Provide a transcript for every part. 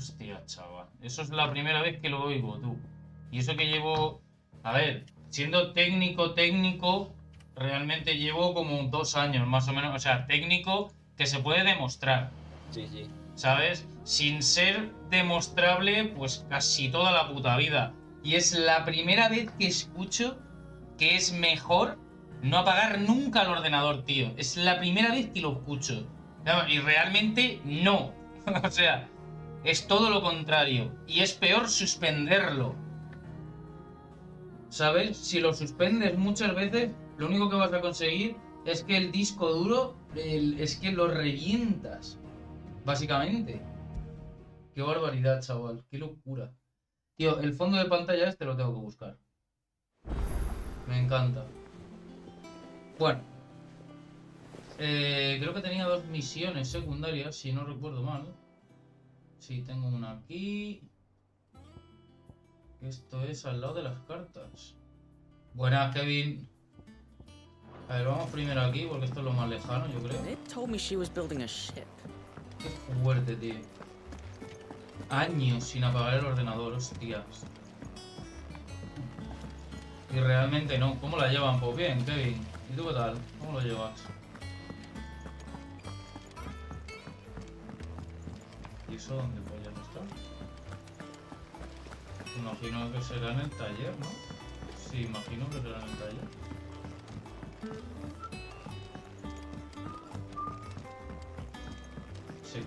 Hostia, chaval. Eso es la primera vez que lo oigo, tú. Y eso que llevo... A ver, siendo técnico, realmente llevo como 2 años, más o menos. O sea, técnico que se puede demostrar. Sí, sí. ¿Sabes? Sin ser demostrable, pues casi toda la puta vida. Y es la primera vez que escucho que es mejor no apagar nunca el ordenador, tío. Es la primera vez que lo escucho. Y realmente no. O sea, es todo lo contrario. Y es peor suspenderlo. ¿Sabes? Si lo suspendes muchas veces, lo único que vas a conseguir es que el disco duro, es que lo revientas. Básicamente. Qué barbaridad, chaval. Qué locura. Tío, el fondo de pantalla este lo tengo que buscar. Me encanta. Bueno. Creo que tenía 2 misiones secundarias, si no recuerdo mal. Sí, tengo una aquí. Esto es al lado de las cartas. Buenas, Kevin. A ver, vamos primero aquí, porque esto es lo más lejano, yo creo. It told me she was building a ship. Qué fuerte, tío. Años sin apagar el ordenador, hostias. Y realmente no. ¿Cómo la llevan? Pues bien, Kevin. ¿Y tú qué tal? ¿Cómo lo llevas? ¿Y eso dónde pollas está? Imagino que será en el taller, ¿no? Sí, imagino que será en el taller. Sí.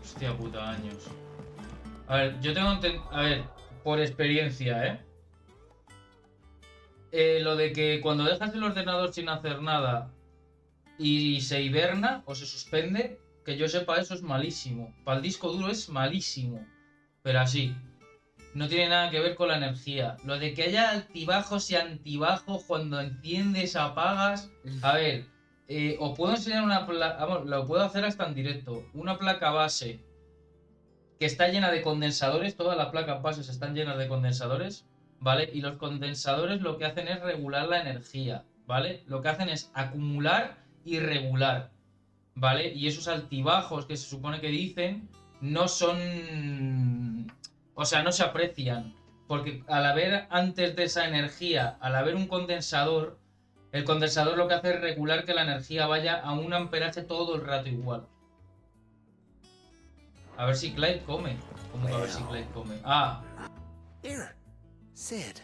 Hostia puta, años. A ver, yo tengo a ver, por experiencia, lo de que cuando dejas el ordenador sin hacer nada y se hiberna o se suspende, que yo sepa, eso es malísimo. Para el disco duro es malísimo. Pero así. No tiene nada que ver con la energía. Lo de que haya altibajos y antibajos cuando enciendes, apagas. A ver, os puedo enseñar una placa. Vamos, lo puedo hacer hasta en directo. Una placa base que está llena de condensadores. Todas las placas bases están llenas de condensadores, ¿vale? Y los condensadores lo que hacen es regular la energía, ¿vale? Lo que hacen es acumular y regular, ¿vale? Y esos altibajos que se supone que dicen no son... O sea, no se aprecian. Porque al haber antes de esa energía, al haber un condensador, el condensador lo que hace es regular que la energía vaya a un amperaje todo el rato igual. A ver si Clyde come. ¿Cómo que a ver si Clyde come? Ah. Here, Sid.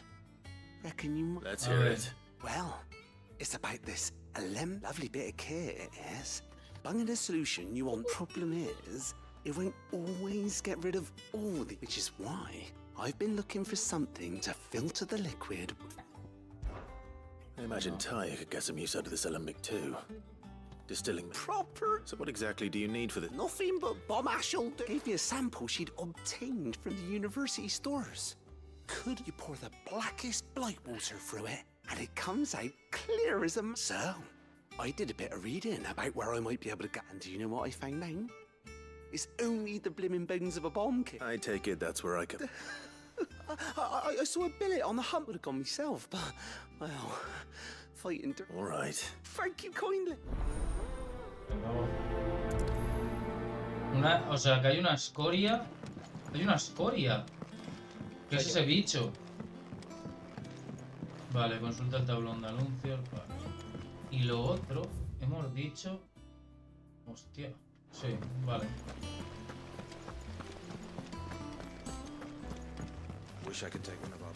Reckon you might. Let's hear it. Well, it's about this lovely bit of kit, it is. Bunging a solution you want. Problem is, it won't always get rid of all the. Which is why I've been looking for something to filter the liquid. I imagine Ty could get some use out of this alembic too. Distilling Proper. So what exactly do you need for this? Nothing but bomb ash'll do. Gave me a sample she'd obtained from the university stores. Could you pour the blackest blight water through it, and it comes out clear as a... So, I did a bit of reading about where I might be able to get... And do you know what I found now? It's only the blimmin' bones of a bomb kit. I take it that's where I could... I saw a billet on the hunt. Would have gone myself, but, well, fighting... All right. Thank you kindly. O sea, que hay una escoria. Hay una escoria. ¿Qué es ese bicho? Vale, consulta el tablón de anuncios. Vale. Y lo otro, hemos dicho... Hostia. Sí, vale. Wish I could take one of our...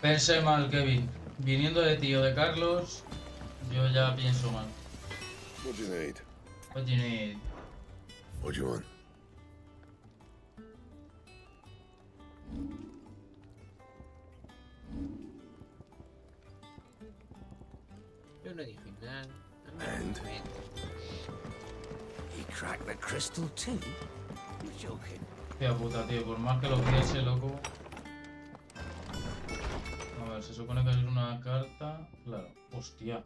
Pensé mal, Kevin. Viniendo de tío de Carlos, yo ya pienso mal. What do you need? What do you need? What do you want? Yo no dije nada. And? He cracked the crystal too? You're joking. Hostia puta, tío. Por más que lo piense, loco. A ver, se supone que es una carta. Claro. Hostia.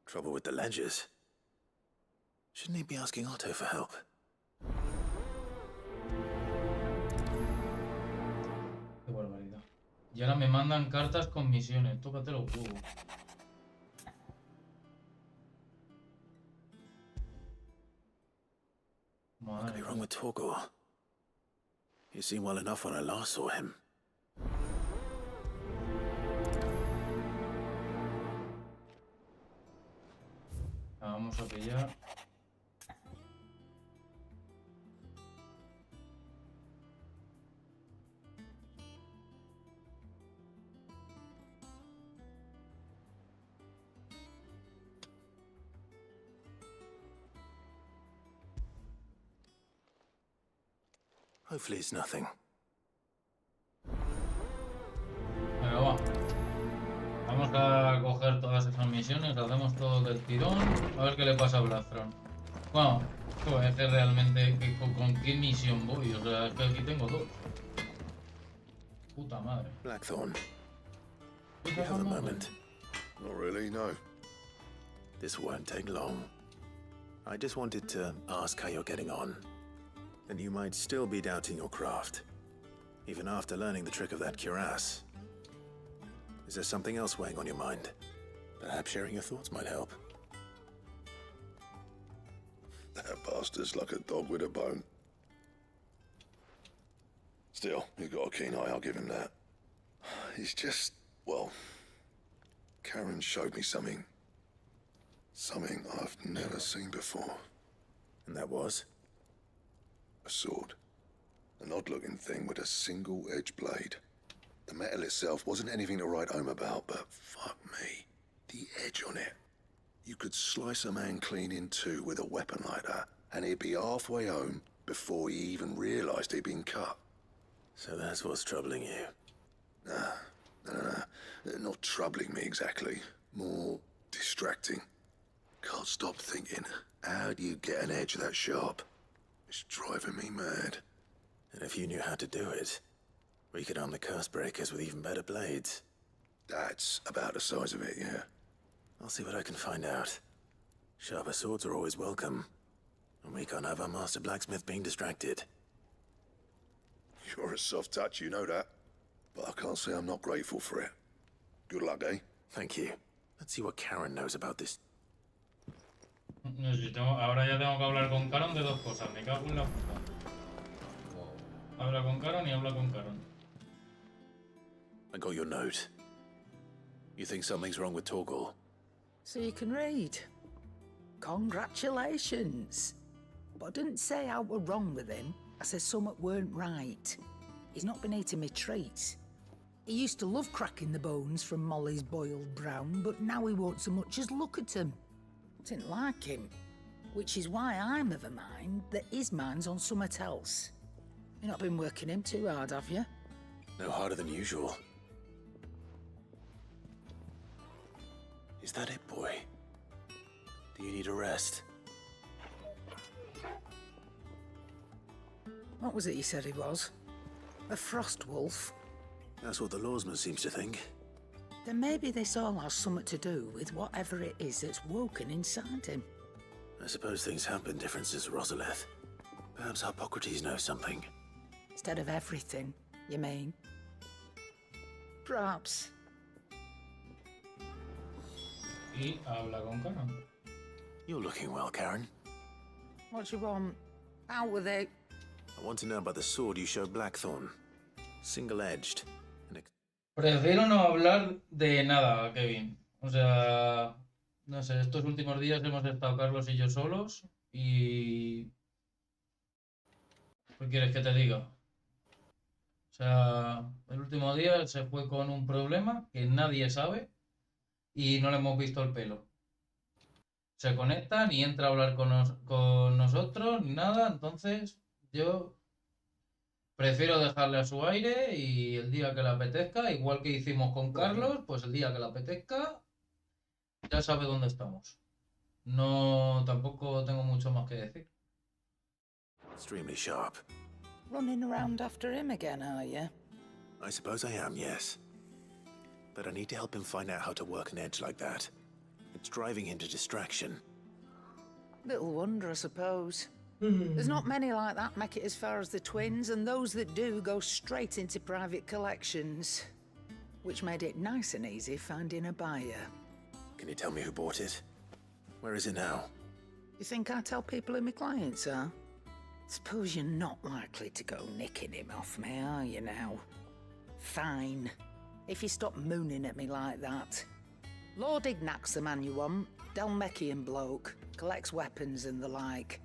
Trouble with the ledgers. Shouldn't he be asking Otto for help? Qué barbaridad. Y ahora me mandan cartas con misiones. Tócate los huevos. What could be Madre wrong mía. with Torgor? He seemed well enough when I last saw him. Vamos a pillar. Hopefully it's nothing. Venga, va. Vamos a coger todas esas misiones, lo hacemos todo del tirón. A ver qué le pasa a Blastron. Bueno, es que realmente con qué misión voy. O sea, es que aquí tengo dos. Puta madre. Blackthorn, Puta you have a madre. moment. Not really, no. This won't take long. I just wanted to ask how you're getting on. And you might still be doubting your craft, even after learning the trick of that cuirass. Is there something else weighing on your mind? Perhaps sharing your thoughts might help. That bastard's like a dog with a bone. Still, you've got a keen eye, I'll give him that. He's just, well, Karen showed me something. Something I've never seen before. And that was? A sword. An odd-looking thing with a single-edged blade. The metal itself wasn't anything to write home about, but fuck me. The edge on it. You could slice a man clean in two with a weapon like that, and he'd be halfway home before he even realised he'd been cut. So that's what's troubling you. Nah. Not troubling me exactly. More distracting. Can't stop thinking, how do you get an edge that sharp? It's driving me mad. And if you knew how to do it, we could arm the curse breakers with even better blades. That's about the size of it, yeah. I'll see what I can find out. Sharper swords are always welcome. And we can't have our master blacksmith being distracted. You're a soft touch, you know that. But I can't say I'm not grateful for it. Good luck, eh? Thank you. Let's see what Karen knows about this. Ahora ya tengo que hablar con Caron de dos cosas. Me cago en la puta. Habla con Caron y habla con Caron. I got your note. You think something's wrong with Torgor? So you can read. Congratulations. But I didn't say I were wrong with him. I said something weren't right. He's not been eating me treats. He used to love cracking the bones from Molly's boiled brown, but now he won't so much as look at them. Didn't like him. Which is why I'm of a mind that his mind's on something else. You've not been working him too hard, have you? No harder than usual. Is that it, boy? Do you need a rest? What was it you said he was? A frost wolf? That's what the lawsman seems to think. Then maybe this all has something to do with whatever it is that's woken inside him. I suppose things have been different since Rosalith. Perhaps Hippocrates knows something. Instead of everything, you mean? Perhaps. Y habla con Caron. You're looking well, Karen. What do you want? Out with it. I want to know about the sword you showed Blackthorn. Single-edged. Prefiero no hablar de nada, Kevin. O sea, no sé, estos últimos días hemos estado Carlos y yo solos y... ¿Qué quieres que te diga? O sea, el último día se fue con un problema que nadie sabe y no le hemos visto el pelo. Se conecta, ni entra a hablar con nosotros, ni nada, entonces yo... Prefiero dejarle a su aire y el día que le apetezca, igual que hicimos con Carlos, pues el día que le apetezca, ya sabe dónde estamos. No, tampoco tengo mucho más que decir. Extremely sharp. Running around after him again, are you? I suppose I am, yes. But I need to help him find out how to work an edge like that. It's driving him to distraction. Little wonder, I suppose. There's not many like that make it as far as the twins, and those that do go straight into private collections, which made it nice and easy finding a buyer. Can you tell me who bought it? Where is it now? You think I tell people who my clients are? Suppose you're not likely to go nicking him off me, are you now? Fine. If you stop mooning at me like that. Lord Ignac's the man you want. Dalmekian bloke. Collects weapons and the like.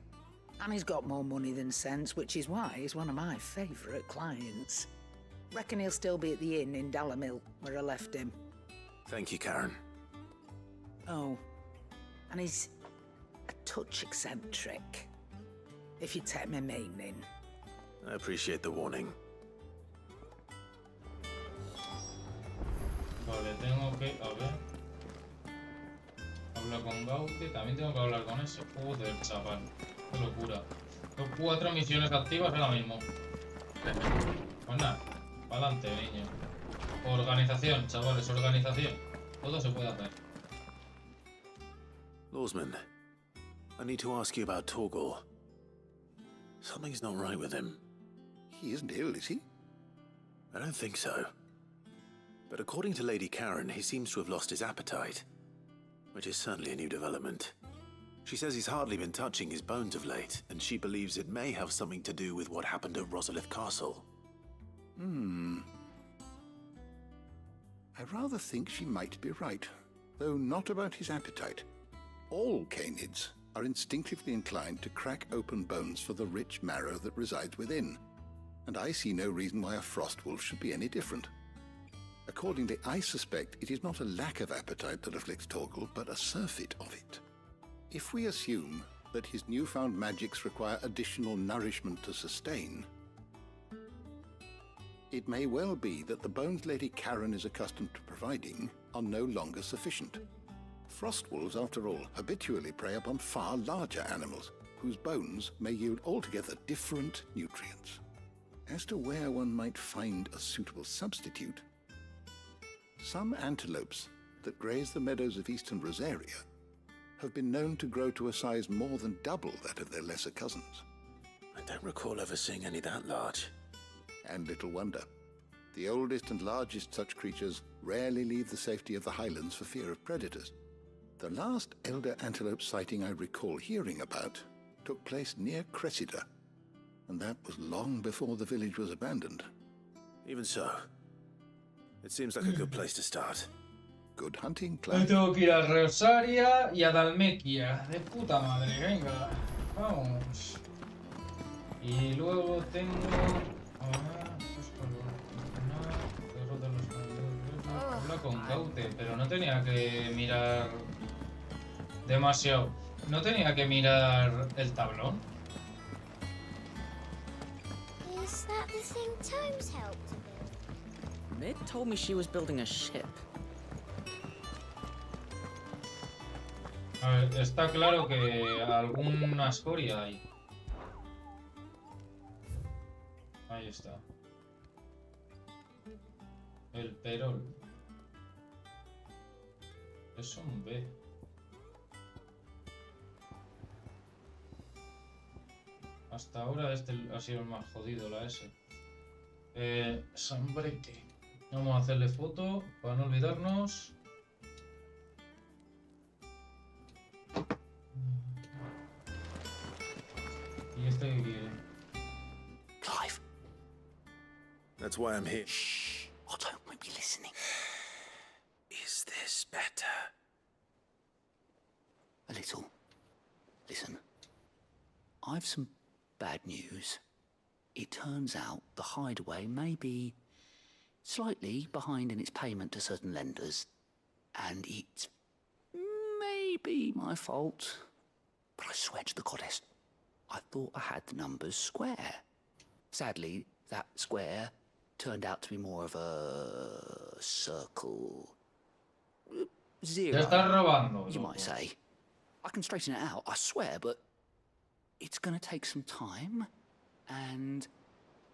And he's got more money than sense, which is why he's one of my favourite clients. Reckon he'll still be at the inn in Dalamil, where I left him. Thank you, Karen. Oh. And he's a touch eccentric. If you take my meaning. I appreciate the warning. Vale, tengo que... A ver... Habla con Gaute, también tengo que hablar con ese. Joder, chaval. Qué locura. Tengo 4 misiones activas ahora mismo. Pues nada, pa'lante, niño. Organización, chavales, organización. Todo se puede hacer. Lawsman, I need to ask you about Torgal. Something's not right with him. He isn't ill, is he? I don't think so. But according to Lady Karen, he seems to have lost his appetite, which is certainly a new development. She says he's hardly been touching his bones of late, and she believes it may have something to do with what happened at Rosalith Castle. I rather think she might be right, though not about his appetite. All canids are instinctively inclined to crack open bones for the rich marrow that resides within, and I see no reason why a frostwolf should be any different. Accordingly, I suspect it is not a lack of appetite that afflicts Torgal, but a surfeit of it. If we assume that his newfound magics require additional nourishment to sustain, it may well be that the bones Lady Karen is accustomed to providing are no longer sufficient. Frostwolves, after all, habitually prey upon far larger animals, whose bones may yield altogether different nutrients. As to where one might find a suitable substitute, some antelopes that graze the meadows of eastern Rosaria have been known to grow to a size more than double that of their lesser cousins. I don't recall ever seeing any that large. And little wonder. The oldest and largest such creatures rarely leave the safety of the highlands for fear of predators. The last elder antelope sighting I recall hearing about took place near Cressida, and that was long before the village was abandoned. Even so, it seems like a good place to start. Good hunting, Hoy Placa. tengo que ir a Rosaria y a Dalmequia. De puta madre, venga. Vamos. Y luego tengo... Habla con Gaute, pero no tenía que mirar demasiado. No tenía que mirar el tablón. Is that the thing Tomes helped to build? Mid told me she was building a ship. A ver, está claro que alguna escoria hay. Ahí está. El perol. Es un B. Hasta ahora este ha sido el más jodido, la S. Sambrete. Vamos a hacerle foto para no olvidarnos. ¿Y este qué quiere? Clive, That's why I'm here. shh. Otto won't be listening. Is this better? A little. Listen, I've some bad news. It turns out the hideaway may be slightly behind in its payment to certain lenders, and it may be my fault. But I swear to the goddess, I thought I had the numbers square. Sadly, that square turned out to be more of a circle. Zero, Te estás robando. you loco. might say. I can straighten it out, I swear, but it's gonna take some time, and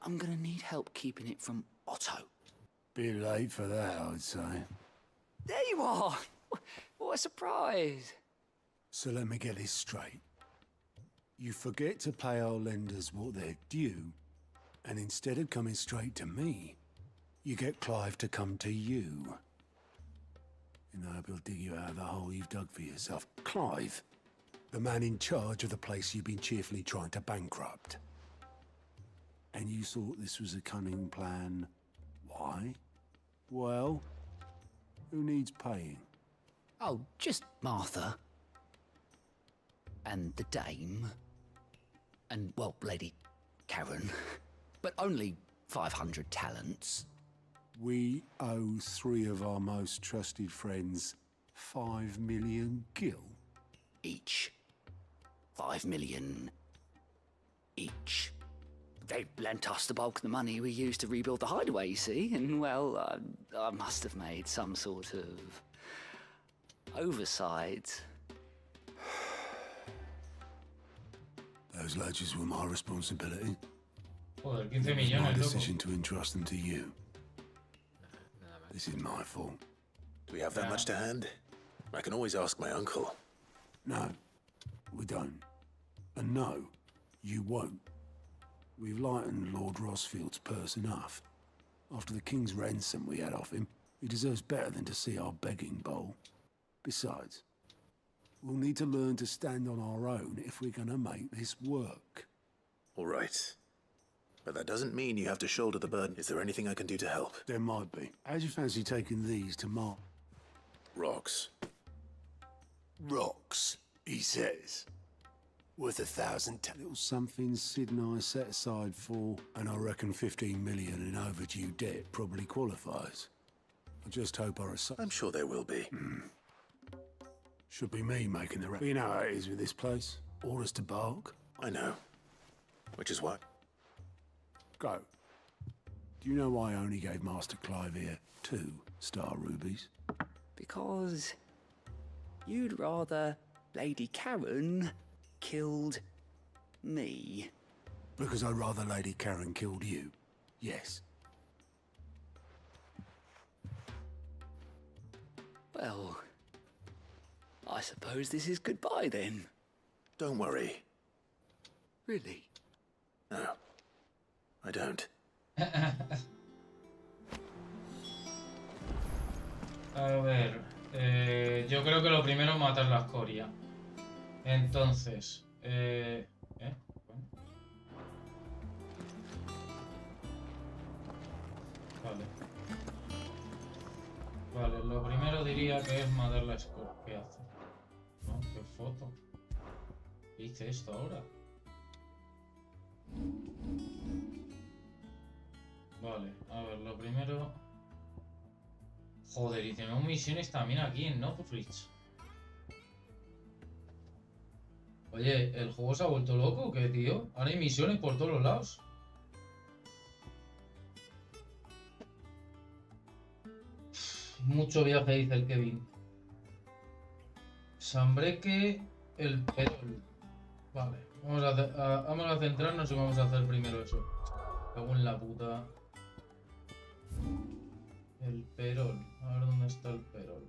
I'm gonna need help keeping it from Otto. Be late for that, I'd say. There you are! What a surprise! So let me get this straight. You forget to pay our lenders what they're due, and instead of coming straight to me, you get Clive to come to you. And I hope he'll dig you out of the hole you've dug for yourself. Clive, the man in charge of the place you've been cheerfully trying to bankrupt. And you thought this was a cunning plan. Why? Well, who needs paying? Oh, just Martha. And the dame. And, well, Lady Karen. But only 500 talents. We owe 3 of our most trusted friends 5 million gil. Each. 5 million each. They lent us the bulk of the money we used to rebuild the hideaway, you see, and, well, I must have made some sort of oversight. Those ledgers were my responsibility. Joder, 15 It was my millones, loco. decision to entrust them to you. Nada más. This is my fault. Do we have that much to hand? I can always ask my uncle. No, we don't. And no, you won't. We've lightened Lord Rosfield's purse enough. After the king's ransom we had off him, he deserves better than to see our begging bowl. Besides, we'll need to learn to stand on our own if we're gonna make this work. All right. But that doesn't mean you have to shoulder the burden. Is there anything I can do to help? There might be. How'd you fancy taking these to Mark? Rocks. Rocks, he says. Worth 1,000 little something Sid and I set aside for, and I reckon 15 million in overdue debt probably qualifies. I just hope our I'm sure there will be. should be me making the rest. You know how it is with this place. Orders to bark. I know. Which is what? Go. Do you know why I only gave Master Clive here 2 star rubies? Because you'd rather Lady Karen killed me. Because I'd rather Lady Karen killed you. Yes. Well, I suppose this is goodbye then. Don't worry. Really? No. I don't. A ver, yo creo que lo primero es matar la escoria. Entonces, bueno. Vale. Vale, lo primero diría que es matar la escoria. ¿Qué hace? No, qué foto. ¿Qué hice esto ahora? Vale, a ver, lo primero... Joder, y tenemos misiones también aquí en Netflix. Oye, ¿el juego se ha vuelto loco o qué, tío? Ahora hay misiones por todos los lados. Mucho viaje, dice el Kevin. Sambreque, el perol. Vale, vamos a centrarnos y vamos a hacer primero eso. Cago en la puta. El perol. A ver dónde está el perol.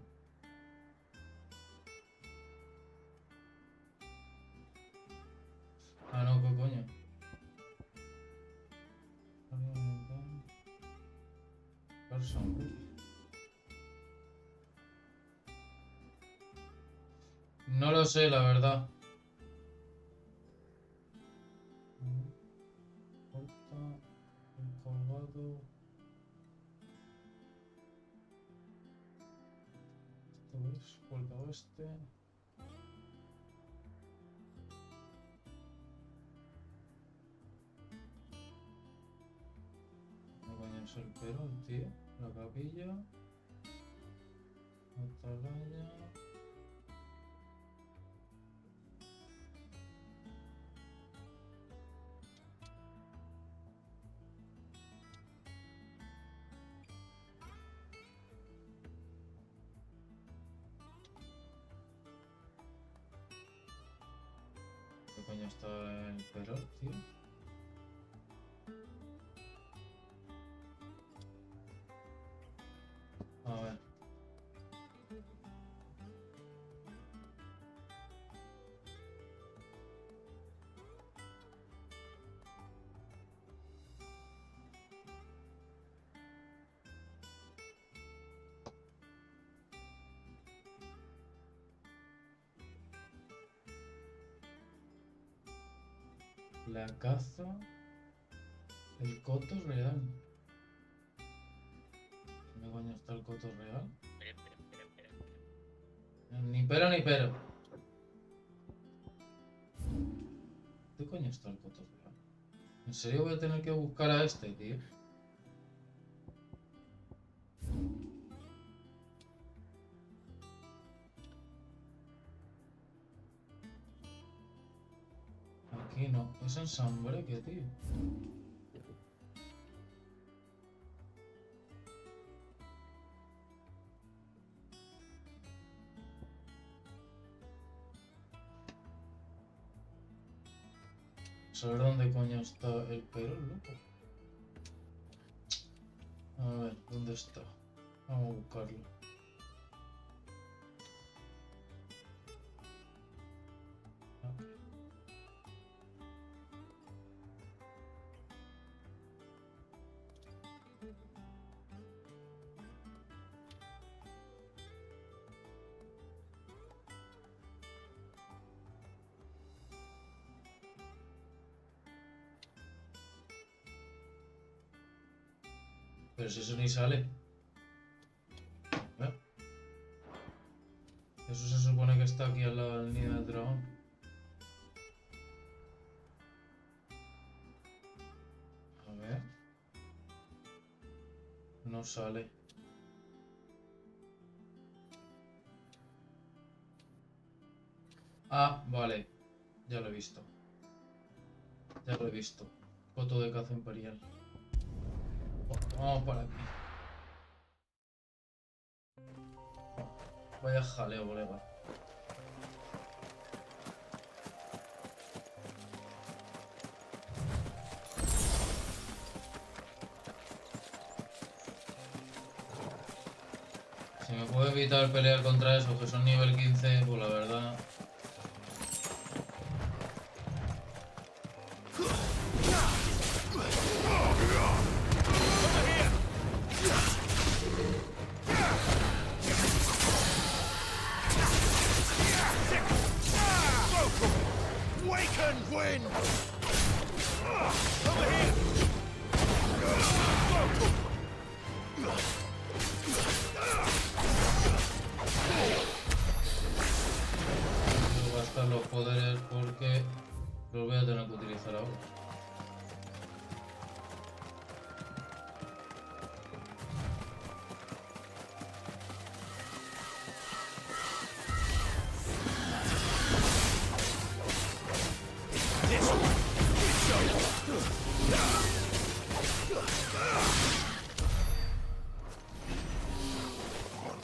Ah, no, ¿qué coño? No lo sé, la verdad. Corta el colgado. Esto es vuelta oeste. ¿Qué coño es el perol, tío? La capilla. Atalaya. ¿Qué coño está el perol, tío? A ver. La caza. El coto real. ¿Dónde coño está el coto real? Ni pero ni pero. ¿Dónde coño está el coto real? ¿En serio voy a tener que buscar a este, tío? Aquí no. Es ensamble, ¿qué, tío? Saber dónde coño está el pero, loco. A ver, ¿dónde está? Vamos a buscarlo. Pero si eso ni sale. ¿Eh? Eso se supone que está aquí al lado del nido del dragón. A ver. No sale. Ah, vale. Ya lo he visto. Ya lo he visto. Foto de caza imperial. Vamos para aquí. Vaya jaleo, colega. Si me puedo evitar pelear contra esos que son nivel 15, pues la verdad... Los poderes porque los voy a tener que utilizar ahora.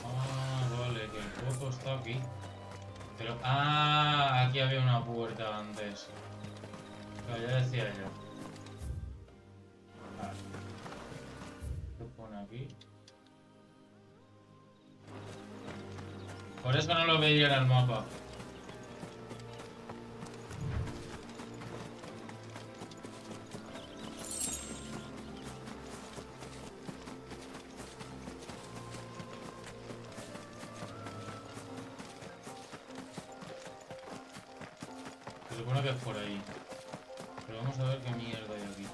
Ah, vale, que el foco está aquí. Pero, aquí había una puerta antes. Claro, ya decía yo. Vale. ¿Qué pone aquí? Por eso no lo veía en el mapa. Se supone que es por ahí. Pero vamos a ver qué mierda hay aquí.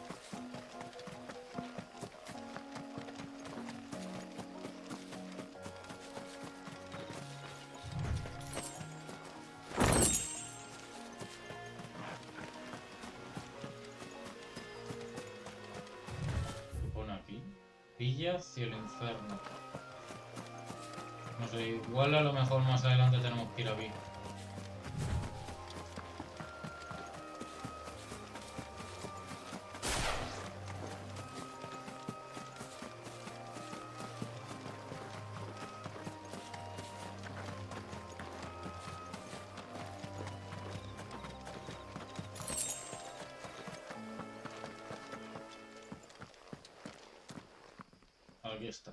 ¿Qué pone aquí? Villa hacia el infierno. No sé, igual a lo mejor más adelante tenemos que ir aquí. Aquí está.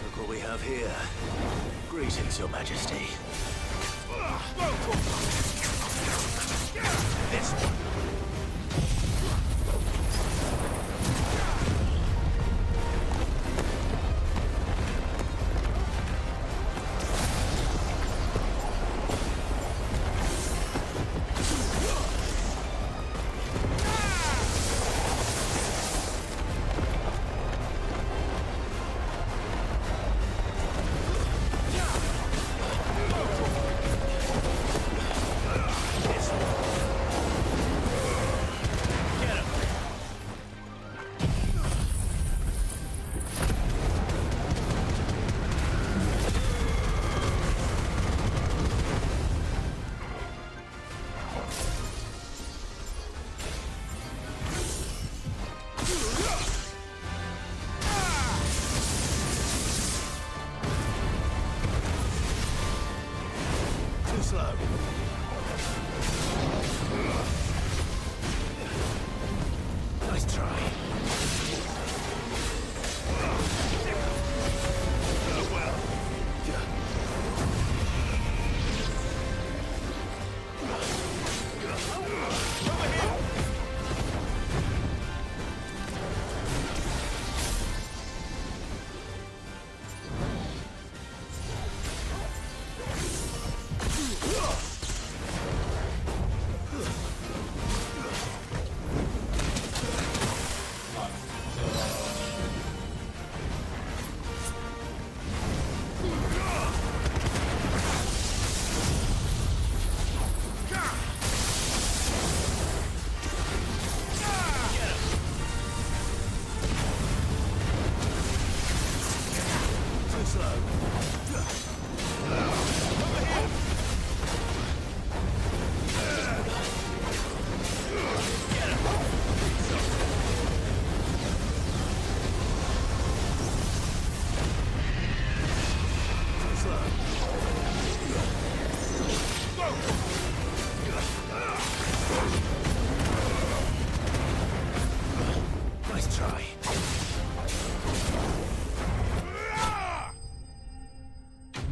Look what we have here. Greetings, Your Majesty. This one.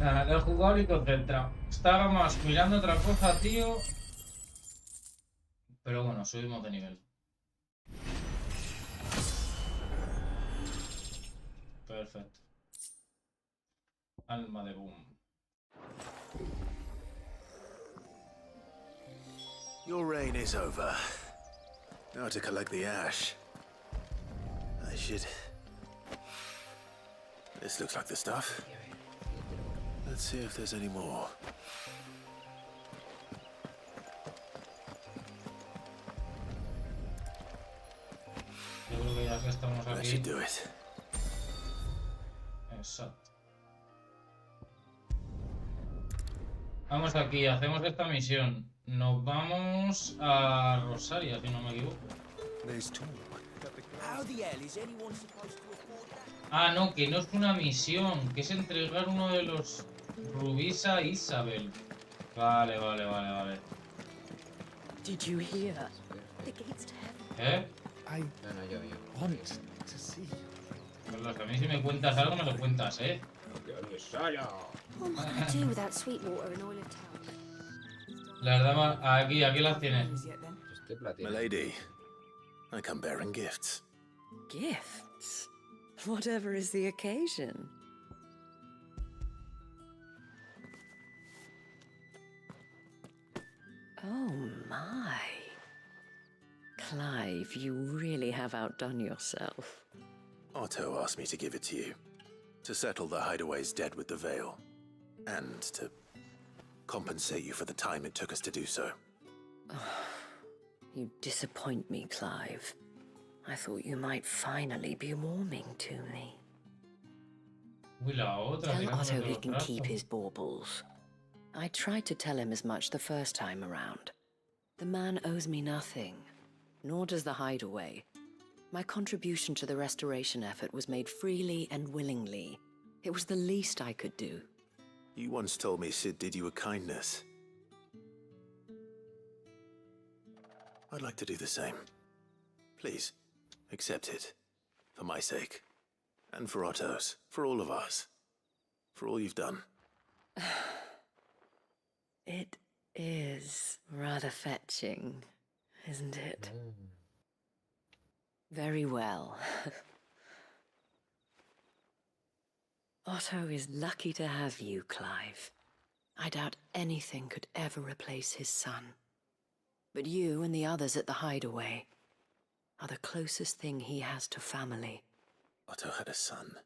Nada, el jugador y concentrado. Estaba más mirando otra cosa, tío. Pero bueno, subimos de nivel. Perfecto. Alma de boom. Your reign is over. Now to collect the ash. I should... This looks like the stuff. Let's see if there's any more. Yo creo que ya que estamos That aquí. should do it. Exacto. Vamos aquí, hacemos esta misión. Nos vamos a Rosaria, si no me equivoco. Ah, no, que no es una misión, que es entregar uno de los rubíes a Isabel. Vale, vale, vale, vale. Did you hear? ¿Eh? No, no, yo. Carlos, a mí si me cuentas algo, me lo cuentas, ¿eh? What am I going to do without Sweetwater and oil of town? Las damas, aquí las tienes. Este platino. Milady, I come bearing gifts. Gifts? Whatever is the occasion. Oh my. Clive, you really have outdone yourself. Otto asked me to give it to you. To settle the hideaway's debt with the Veil. And to compensate you for the time it took us to do so. You disappoint me, Clive. I thought you might finally be warming to me. Uy, la otra. Tell tirándome Otto de he los can brazos. keep his baubles. I tried to tell him as much the first time around. The man owes me nothing, nor does the hideaway. My contribution to the restoration effort was made freely and willingly. It was the least I could do. You once told me Sid did you a kindness. I'd like to do the same. Please, accept it. For my sake. And for Otto's. For all of us. For all you've done. It is rather fetching, isn't it? Very well. Otto is lucky to have you, Clive. I doubt anything could ever replace his son. But you and the others at the hideaway are the closest thing he has to family. Otto had a son.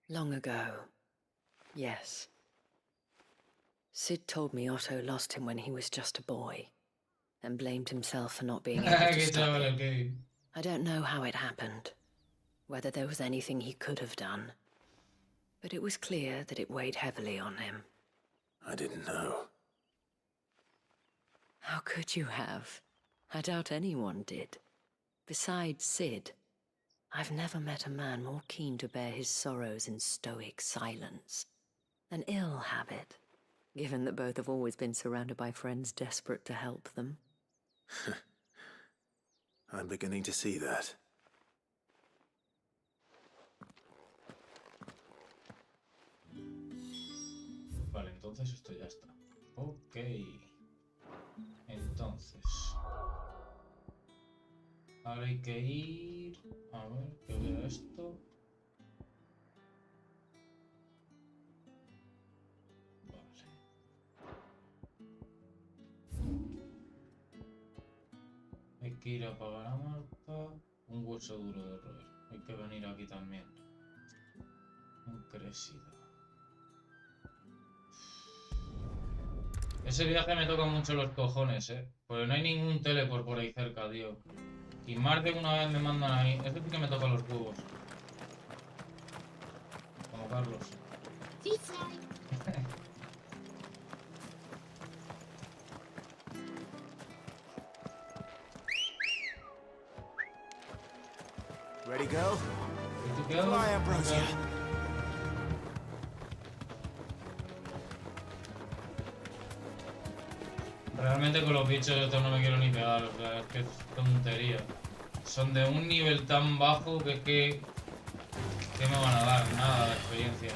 Long ago, yes. Sid told me Otto lost him when he was just a boy, and blamed himself for not being able to Qué stop chaval, him. ok. I don't know how it happened, whether there was anything he could have done, but it was clear that it weighed heavily on him. I didn't know. How could you have? I doubt anyone did. Besides Sid, I've never met a man more keen to bear his sorrows in stoic silence. An ill habit, given that both have always been surrounded by friends desperate to help them. I'm beginning to see that. Vale, entonces esto ya está. Ok. Entonces. Ahora hay que ir... A ver, que vea esto. Vale. Hay que ir a pagar a Marta. Un hueso duro de roer. Hay que venir aquí también. Un crecida. Ese viaje me toca mucho los cojones, porque no hay ningún teleport por ahí cerca, tío. Y más de una vez me mandan ahí. Eso sí que me toca los huevos. Como Carlos. Ready, girl? ¿Y tú qué hago? Fly, Ambrosia. Realmente con los bichos estos no me quiero ni pegar, o sea, es que es tontería. Son de un nivel tan bajo que es que... ¿Qué me van a dar? Nada de experiencia.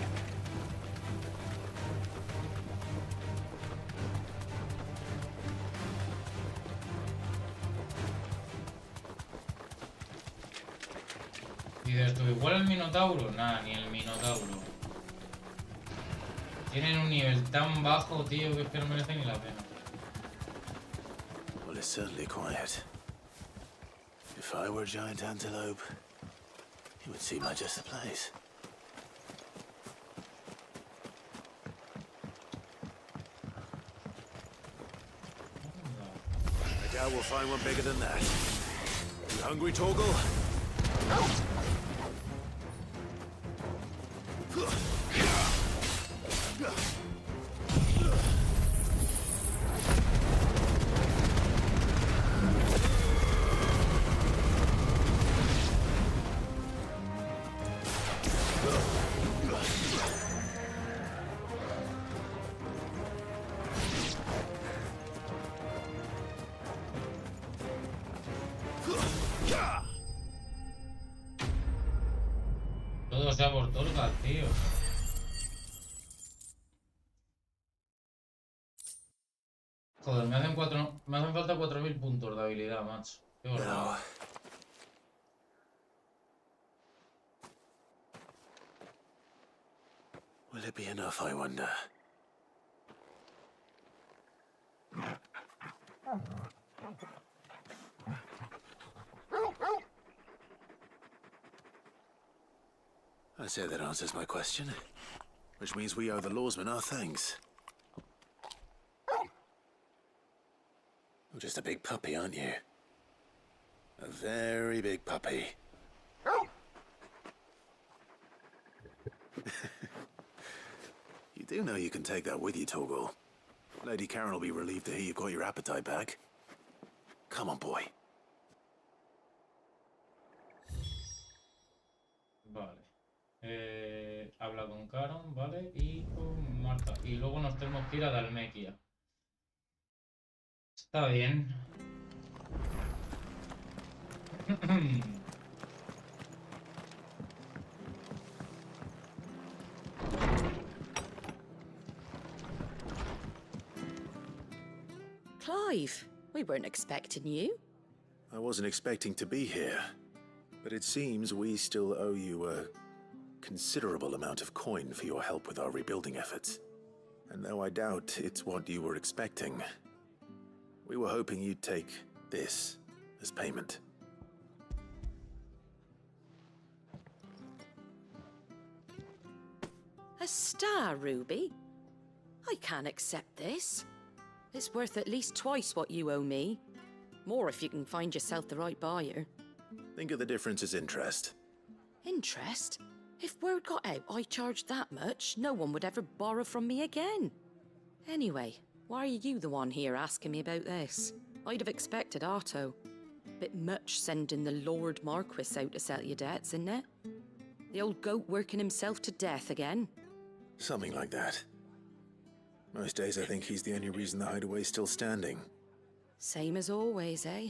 Y de esto, igual el Minotauro. Nada, ni el Minotauro. Tienen un nivel tan bajo, tío, que es que no merece ni la pena. Well, it's certainly quiet. If I were a giant antelope, it would seem like just the place. I doubt we'll find one bigger than that. You hungry, Torgal? Todo sea por Torgal, tío. Joder, me hacen falta 4000 puntos de habilidad, macho. Qué horror. No. Will it be enough, I wonder? I say that answers my question. Which means we owe the lawsman our thanks. You're just a big puppy, aren't you? A very big puppy. You do know you can take that with you, Torgal. Lady Karen will be relieved to hear you've got your appetite back. Come on, boy. Vale. Habla con Karen, ¿vale? Y con Marta. Y luego nos tenemos que ir a Dalmequia. Está bien. Clive, we weren't expecting you. I wasn't expecting to be here, but it seems we still owe you a considerable amount of coin for your help with our rebuilding efforts. And though I doubt it's what you were expecting, we were hoping you'd take this as payment. A star ruby? I can't accept this. It's worth at least twice what you owe me. More if you can find yourself the right buyer. Think of the difference as interest. Interest? If word got out I charged that much, no one would ever borrow from me again. Anyway, why are you the one here asking me about this? I'd have expected Otto. Bit much sending the Lord Marquis out to settle your debts, isn't it? The old goat working himself to death again. Something like that. Most days I think he's the only reason the hideaway's still standing. Same as always, eh?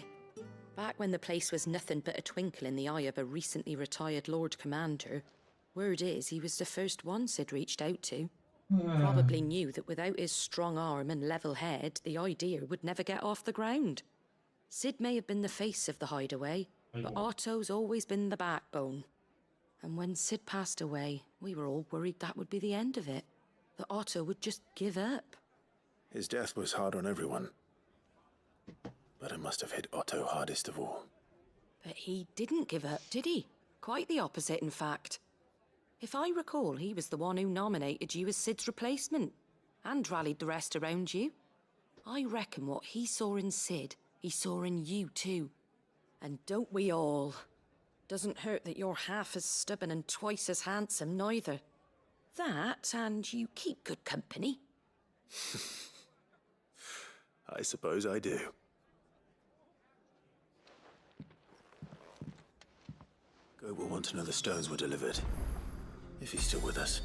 Back when the place was nothing but a twinkle in the eye of a recently retired Lord Commander, word is he was the first one Sid reached out to. Probably knew that without his strong arm and level head, the idea would never get off the ground. Sid may have been the face of the hideaway, but Otto's always been the backbone. And when Sid passed away, we were all worried that would be the end of it. That Otto would just give up. His death was hard on everyone. But it must have hit Otto hardest of all. But he didn't give up, did he? Quite the opposite, in fact. If I recall, he was the one who nominated you as Sid's replacement, and rallied the rest around you. I reckon what he saw in Sid, he saw in you too. And don't we all? Doesn't hurt that you're half as stubborn and twice as handsome, neither. That, and you keep good company. I suppose I do. Goat will want to know the stones were delivered. If he's still with us.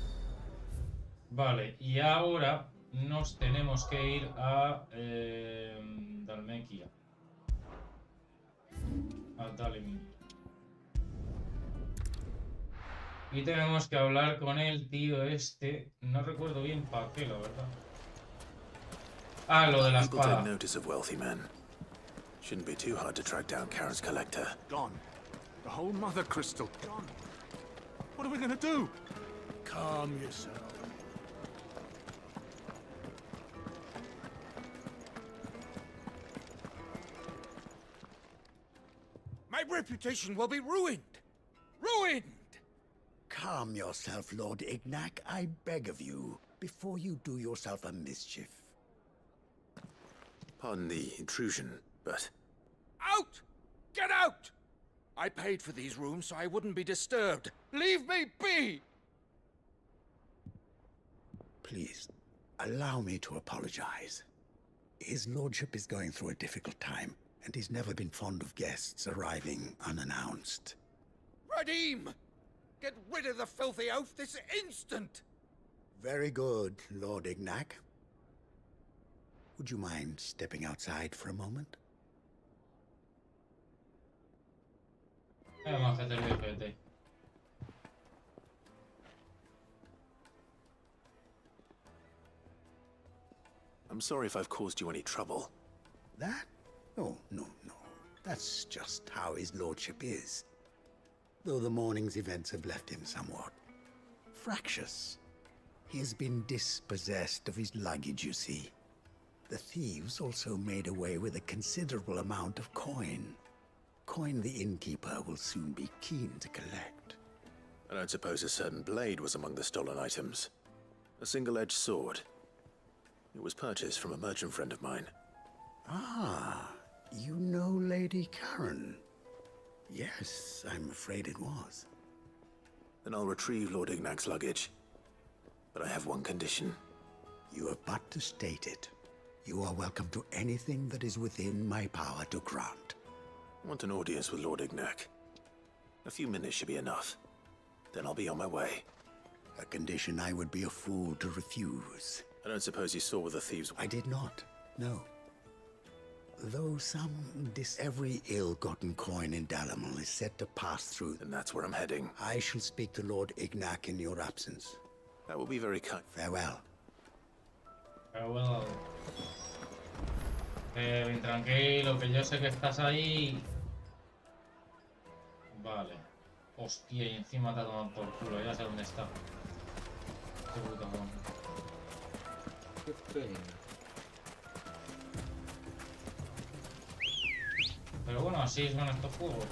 Vale, y ahora nos tenemos que ir a Dalmequia. A Dalemir. Y tenemos que hablar con el tío este. No recuerdo bien para qué, la verdad. Ah, lo de la People take espada. notice of wealthy men. Shouldn't be too hard to track down Karen's collector. Gone. The whole mother crystal gone. What are we gonna do? Calm yourself. My reputation will be ruined! Ruined! Calm yourself, Lord Ignac, I beg of you, before you do yourself a mischief. Pardon the intrusion, but Out! Get out! I paid for these rooms so I wouldn't be disturbed. Leave me be! Please, allow me to apologize. His lordship is going through a difficult time, and he's never been fond of guests arriving unannounced. Radim! Get rid of the filthy oaf this instant! Very good, Lord Ignac. Would you mind stepping outside for a moment? Májate el viejete. I'm sorry if I've caused you any trouble. That? Oh, no. That's just how his lordship is. Though the morning's events have left him somewhat fractious. He has been dispossessed of his luggage, you see. The thieves also made away with a considerable amount of coin. Coin the innkeeper will soon be keen to collect. I don't suppose a certain blade was among the stolen items. A single-edged sword. It was purchased from a merchant friend of mine. Ah, you know Lady Karen. Yes, I'm afraid it was. Then I'll retrieve Lord Ignac's luggage. But I have one condition. You have but to state it. You are welcome to anything that is within my power to grant. I want an audience with Lord Ignac. A few minutes should be enough. Then I'll be on my way. A condition I would be a fool to refuse. I don't suppose you saw where the thieves... I did not, no. Though every ill-gotten coin in Dalamal is said to pass through... And that's where I'm heading. I shall speak to Lord Ignac in your absence. That will be very kind. Farewell. Farewell. Bien tranquilo, que yo sé que estás ahí. Vale. Hostia, y encima te ha tomado por culo, ya sé dónde está. Qué puta madre. Qué pena. Pero bueno, así son estos juegos.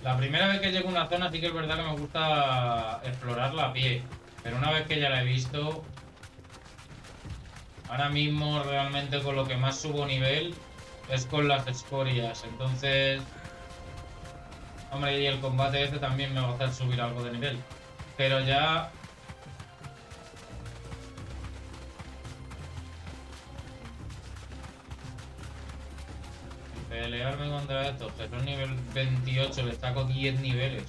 La primera vez que llego a una zona sí que es verdad que me gusta explorarla a pie. Pero una vez que ya la he visto... Ahora mismo realmente con lo que más subo nivel es con las escorias. Entonces... Hombre, y el combate este también me va a hacer subir algo de nivel. Pero ya... Pelearme contra estos, que son nivel 28, le saco 10 niveles.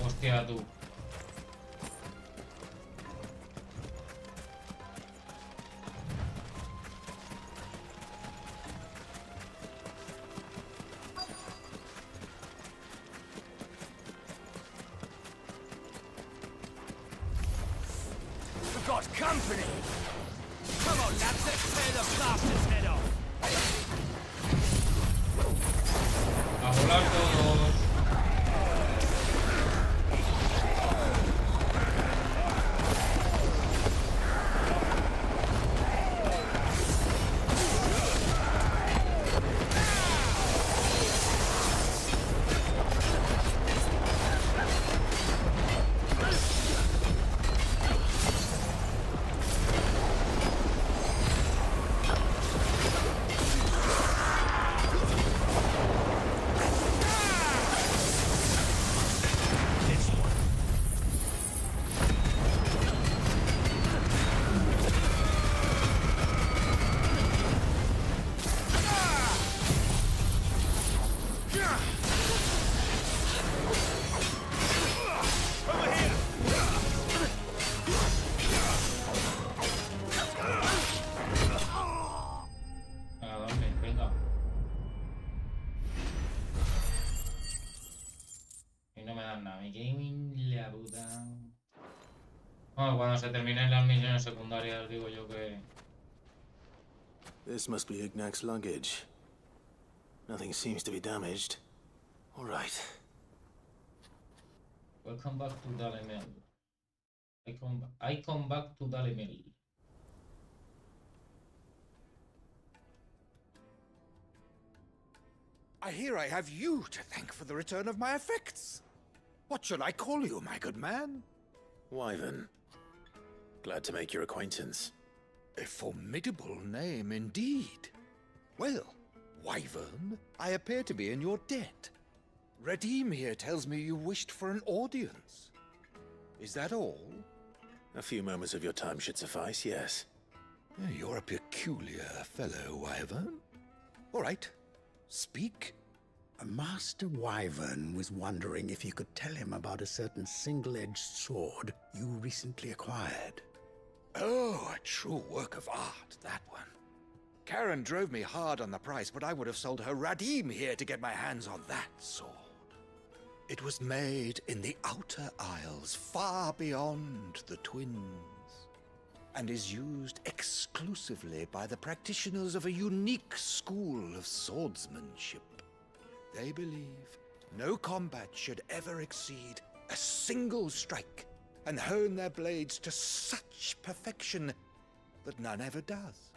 Hostia, tú. We've got company! Come on, lads, let's tear the bastard's head off! A volar todos. cuando se terminen las misiones secundarias, digo yo que... This must be Ignac's luggage. Nothing seems to be damaged. All right. Welcome back to Dalemel. I come back to Dalemel. I hear I have you to thank for the return of my effects. What shall I call you, my good man? Wyvern. Glad to make your acquaintance. A formidable name indeed. Well, Wyvern, I appear to be in your debt. Redeem here tells me you wished for an audience. Is that all? A few moments of your time should suffice, yes. You're a peculiar fellow, Wyvern. All right, speak. Master Wyvern was wondering if you could tell him about a certain single-edged sword you recently acquired. Oh, a true work of art, that one. Karen drove me hard on the price, but I would have sold her Radim here to get my hands on that sword. It was made in the Outer Isles, far beyond the Twins, and is used exclusively by the practitioners of a unique school of swordsmanship. They believe no combat should ever exceed a single strike, and hone their blades to such perfection that none ever does.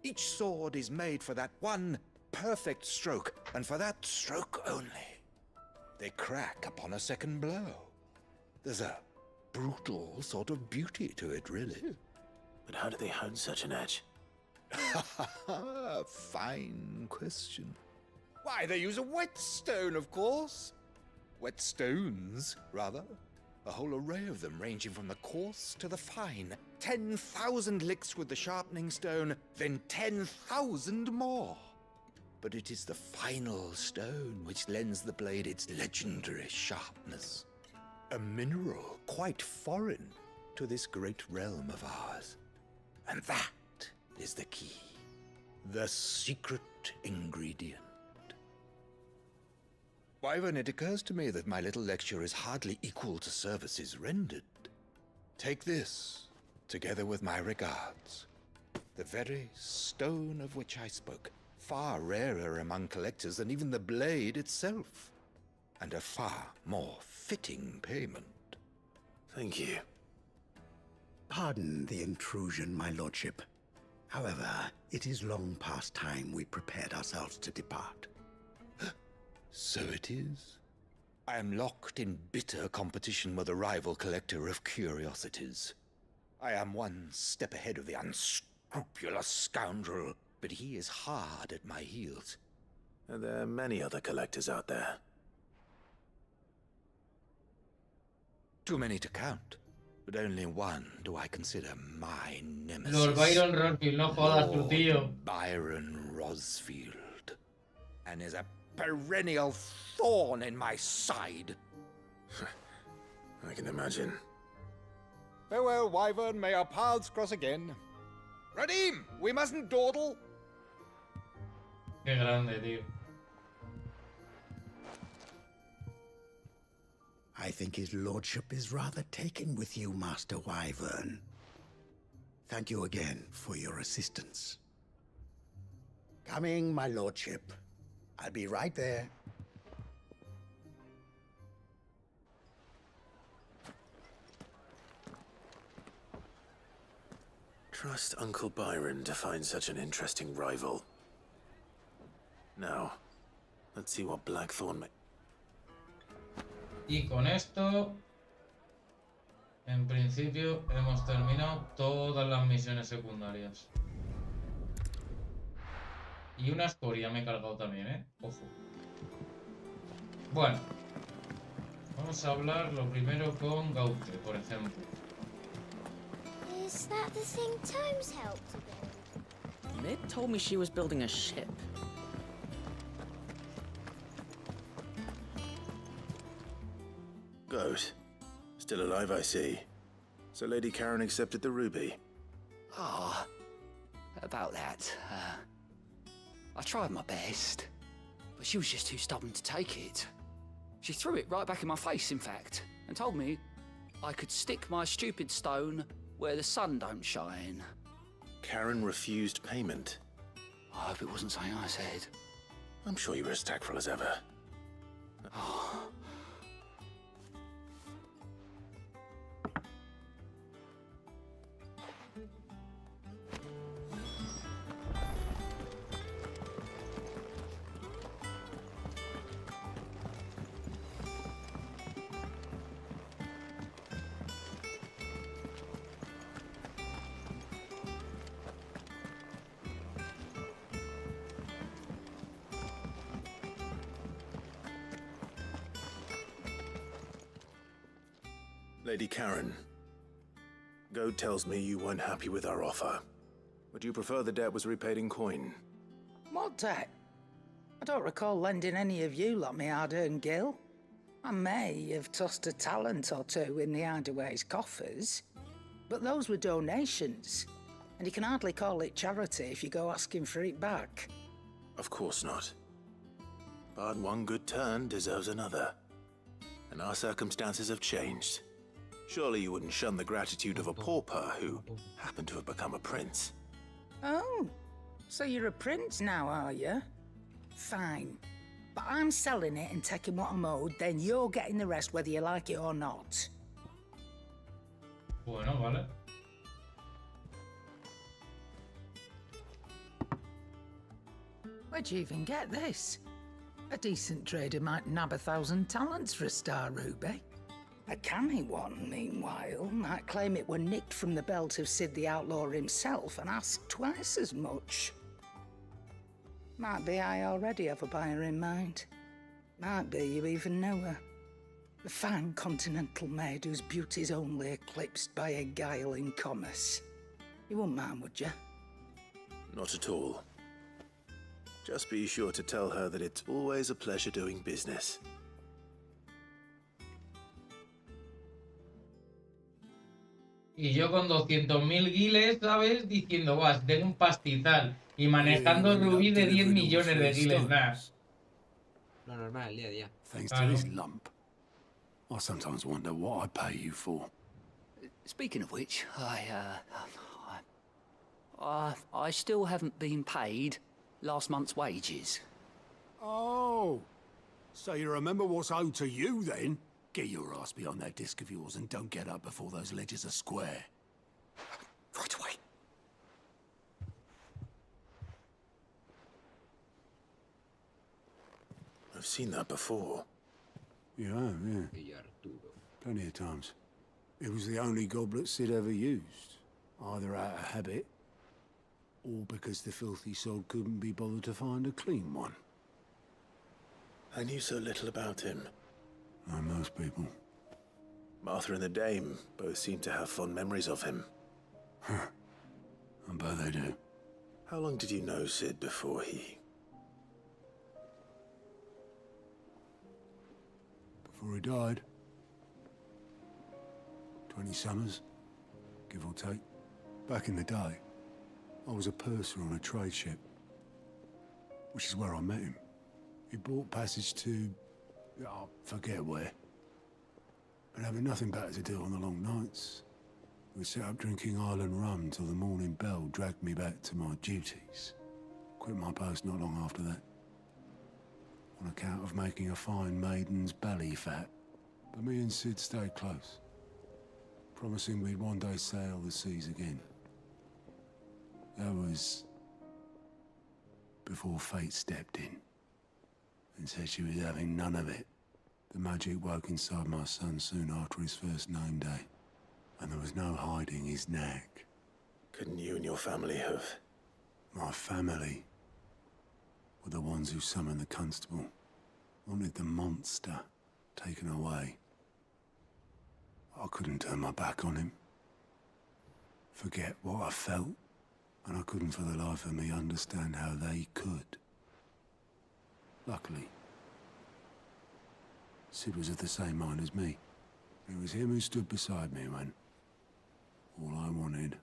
Each sword is made for that one perfect stroke, and for that stroke only. They crack upon a second blow. There's a brutal sort of beauty to it, really. But how do they hone such an edge? Fine question. Why, they use a whetstone, of course. Whetstones, rather. A whole array of them, ranging from the coarse to the fine. 10,000 licks with the sharpening stone, then 10,000 more. But it is the final stone which lends the blade its legendary sharpness. A mineral quite foreign to this great realm of ours. And that is the key. The secret ingredient. Wyvern, it occurs to me that my little lecture is hardly equal to services rendered. Take this, together with my regards. The very stone of which I spoke, far rarer among collectors than even the blade itself, and a far more fitting payment. Thank you. Pardon the intrusion, my lordship. However, it is long past time we prepared ourselves to depart. So it is. I am locked in bitter competition with a rival collector of curiosities. I am one step ahead of the unscrupulous scoundrel, but he is hard at my heels. Are there many other collectors out there? Too many to count, but only one do I consider my nemesis. Lord Byron Rosfield, no jodas, tu tío. Byron Rosfield. And is a perennial thorn in my side. I can imagine. Farewell, Wyvern. May our paths cross again. Radim, we mustn't dawdle. Qué grande, tío. I think his lordship is rather taken with you, Master Wyvern. Thank you again for your assistance. Coming, my lordship. I'll be right there. Trust Uncle Byron to find such an interesting rival. Now, let's see what Blackthorn may... Y con esto, en principio, hemos terminado todas las misiones secundarias. Y una historia me he cargado también, ¿eh? Ojo. Bueno. Vamos a hablar lo primero con Gaute, por ejemplo. Is that the thing Tomes helped to build? Mid told me she was building a ship. Goat. Still alive, I see. So Lady Karen accepted the ruby. Ah, about that. I tried my best, but she was just too stubborn to take it. She threw it right back in my face, in fact, and told me I could stick my stupid stone where the sun don't shine. Karen refused payment. I hope it wasn't something I said. I'm sure you were as tactful as ever. Lady Karen, Goad tells me you weren't happy with our offer. Would you prefer the debt was repaid in coin? What debt? I don't recall lending any of you lot me hard-earned gil. I may have tossed a talent or two in the hideaway's coffers, but those were donations, and you can hardly call it charity if you go asking for it back. Of course not. But one good turn deserves another. And our circumstances have changed. Surely you wouldn't shun the gratitude of a pauper who happened to have become a prince. Oh, so you're a prince now, are you? Fine. But I'm selling it and taking what I'm owed, then you're getting the rest whether you like it or not. Bueno, vale. Where'd you even get this? A decent trader might nab 1,000 talents for a star ruby. A canny one, meanwhile, might claim it were nicked from the belt of Sid the Outlaw himself and ask twice as much. Might be I already have a buyer in mind. Might be you even know her. A fine continental maid whose beauty's only eclipsed by a guile in commerce. You wouldn't mind, would you? Not at all. Just be sure to tell her that it's always a pleasure doing business. Y yo con 200.000 guiles, ¿sabes? Diciendo, guau, si tengo un pastizal. Y manejando rubí de 10 millones de guiles, nada. Lo normal, el día a día. Thanks to this lump. I sometimes wonder what I pay you for. Speaking of which, I still haven't been paid last month's wages. Oh, so you remember what's owed to you then? Get your ass behind that disc of yours and don't get up before those ledgers are square. Right away. I've seen that before. You have, yeah. Y Arturo. Plenty of times. It was the only goblet Sid ever used. Either out of habit, or because the filthy sod couldn't be bothered to find a clean one. I knew so little about him. Like most people. Martha and the Dame both seem to have fond memories of him. I bet they do. How long did you know Sid before he... Before he died. 20 summers, give or take. Back in the day, I was a purser on a trade ship, which is where I met him. He bought passage to... I forget where. But having nothing better to do on the long nights, we set up drinking island rum till the morning bell dragged me back to my duties. Quit my post not long after that. On account of making a fine maiden's belly fat. But me and Sid stayed close, promising we'd one day sail the seas again. That was before fate stepped in and said she was having none of it. The magic woke inside my son soon after his first name day, and there was no hiding his knack. Couldn't you and your family have... My family were the ones who summoned the constable, wanted the monster taken away. I couldn't turn my back on him, forget what I felt, and I couldn't for the life of me understand how they could. Luckily, Sid was of the same mind as me. It was him who stood beside me when all I wanted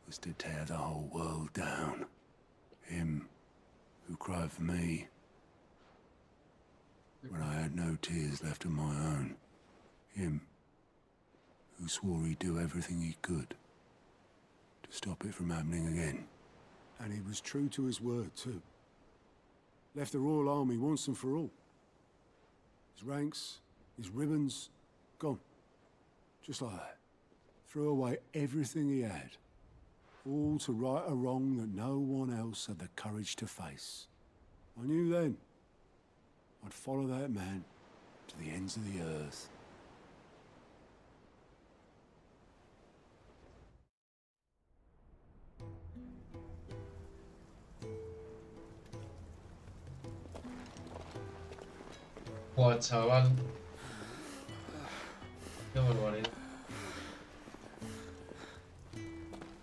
was to tear the whole world down. Him who cried for me when I had no tears left of my own. Him who swore he'd do everything he could to stop it from happening again. And he was true to his word, too. Left the Royal Army once and for all. His ranks, his ribbons, gone. Just like that. Threw away everything he had. All to right a wrong that no one else had the courage to face. I knew then I'd follow that man to the ends of the earth. Buah, chaval. Qué barbaridad.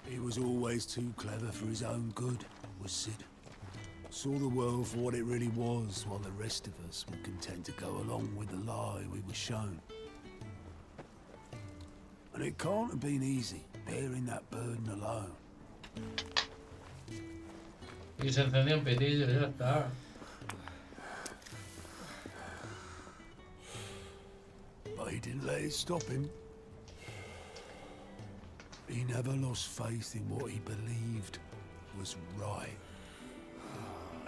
He was always too clever for his own good, was Sid. Saw the world for what it really was, while the rest of us were content to go along with the lie we were shown. And it can't have been easy, bearing that burden alone. Y se encendió un pitillo, ya está. But he didn't let it stop him. He never lost faith in what he believed was right.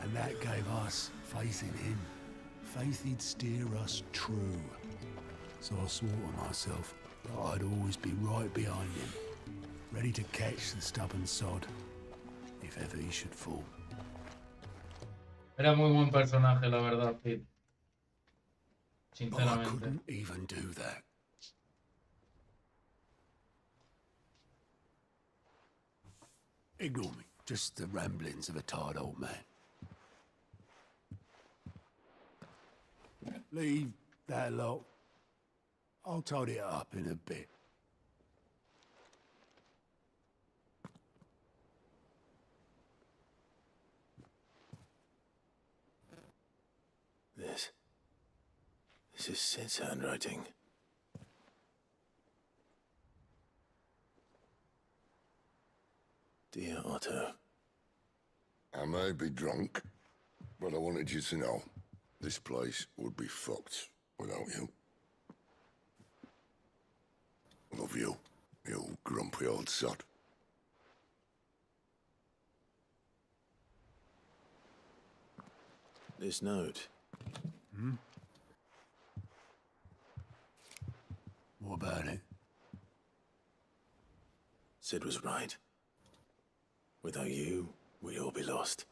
And that gave us faith in him. Faith he'd steer us true. So I swore to myself that I'd always be right behind him, ready to catch the stubborn sod, if ever he should fall. Era muy buen personaje, la verdad, Pete. But I Sinceramente. couldn't even do that. Ignore me. Just the ramblings of a tired old man. Leave that lot. I'll tidy it up in a bit. This is Sid's handwriting. Dear Otto. I may be drunk, but I wanted you to know this place would be fucked without you. Love you, you grumpy old sod. This note. What about it? Sid was right. Without you, we'd all be lost.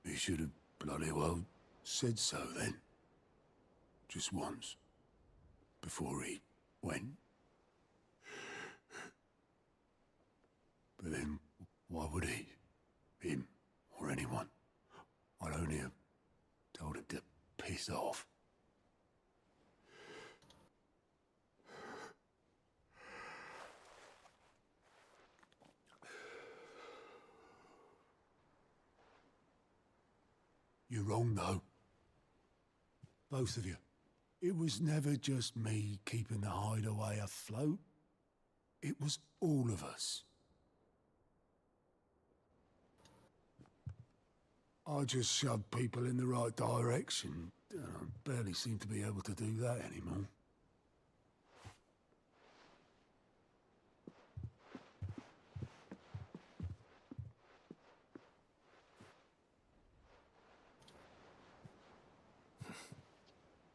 He should have bloody well said so then. Just once. Before he went. But then, why would he? Him, or anyone? I'd only have told him to piss off. You're wrong, though. Both of you. It was never just me keeping the hideaway afloat. It was all of us. I just shoved people in the right direction. I barely seem to be able to do that anymore.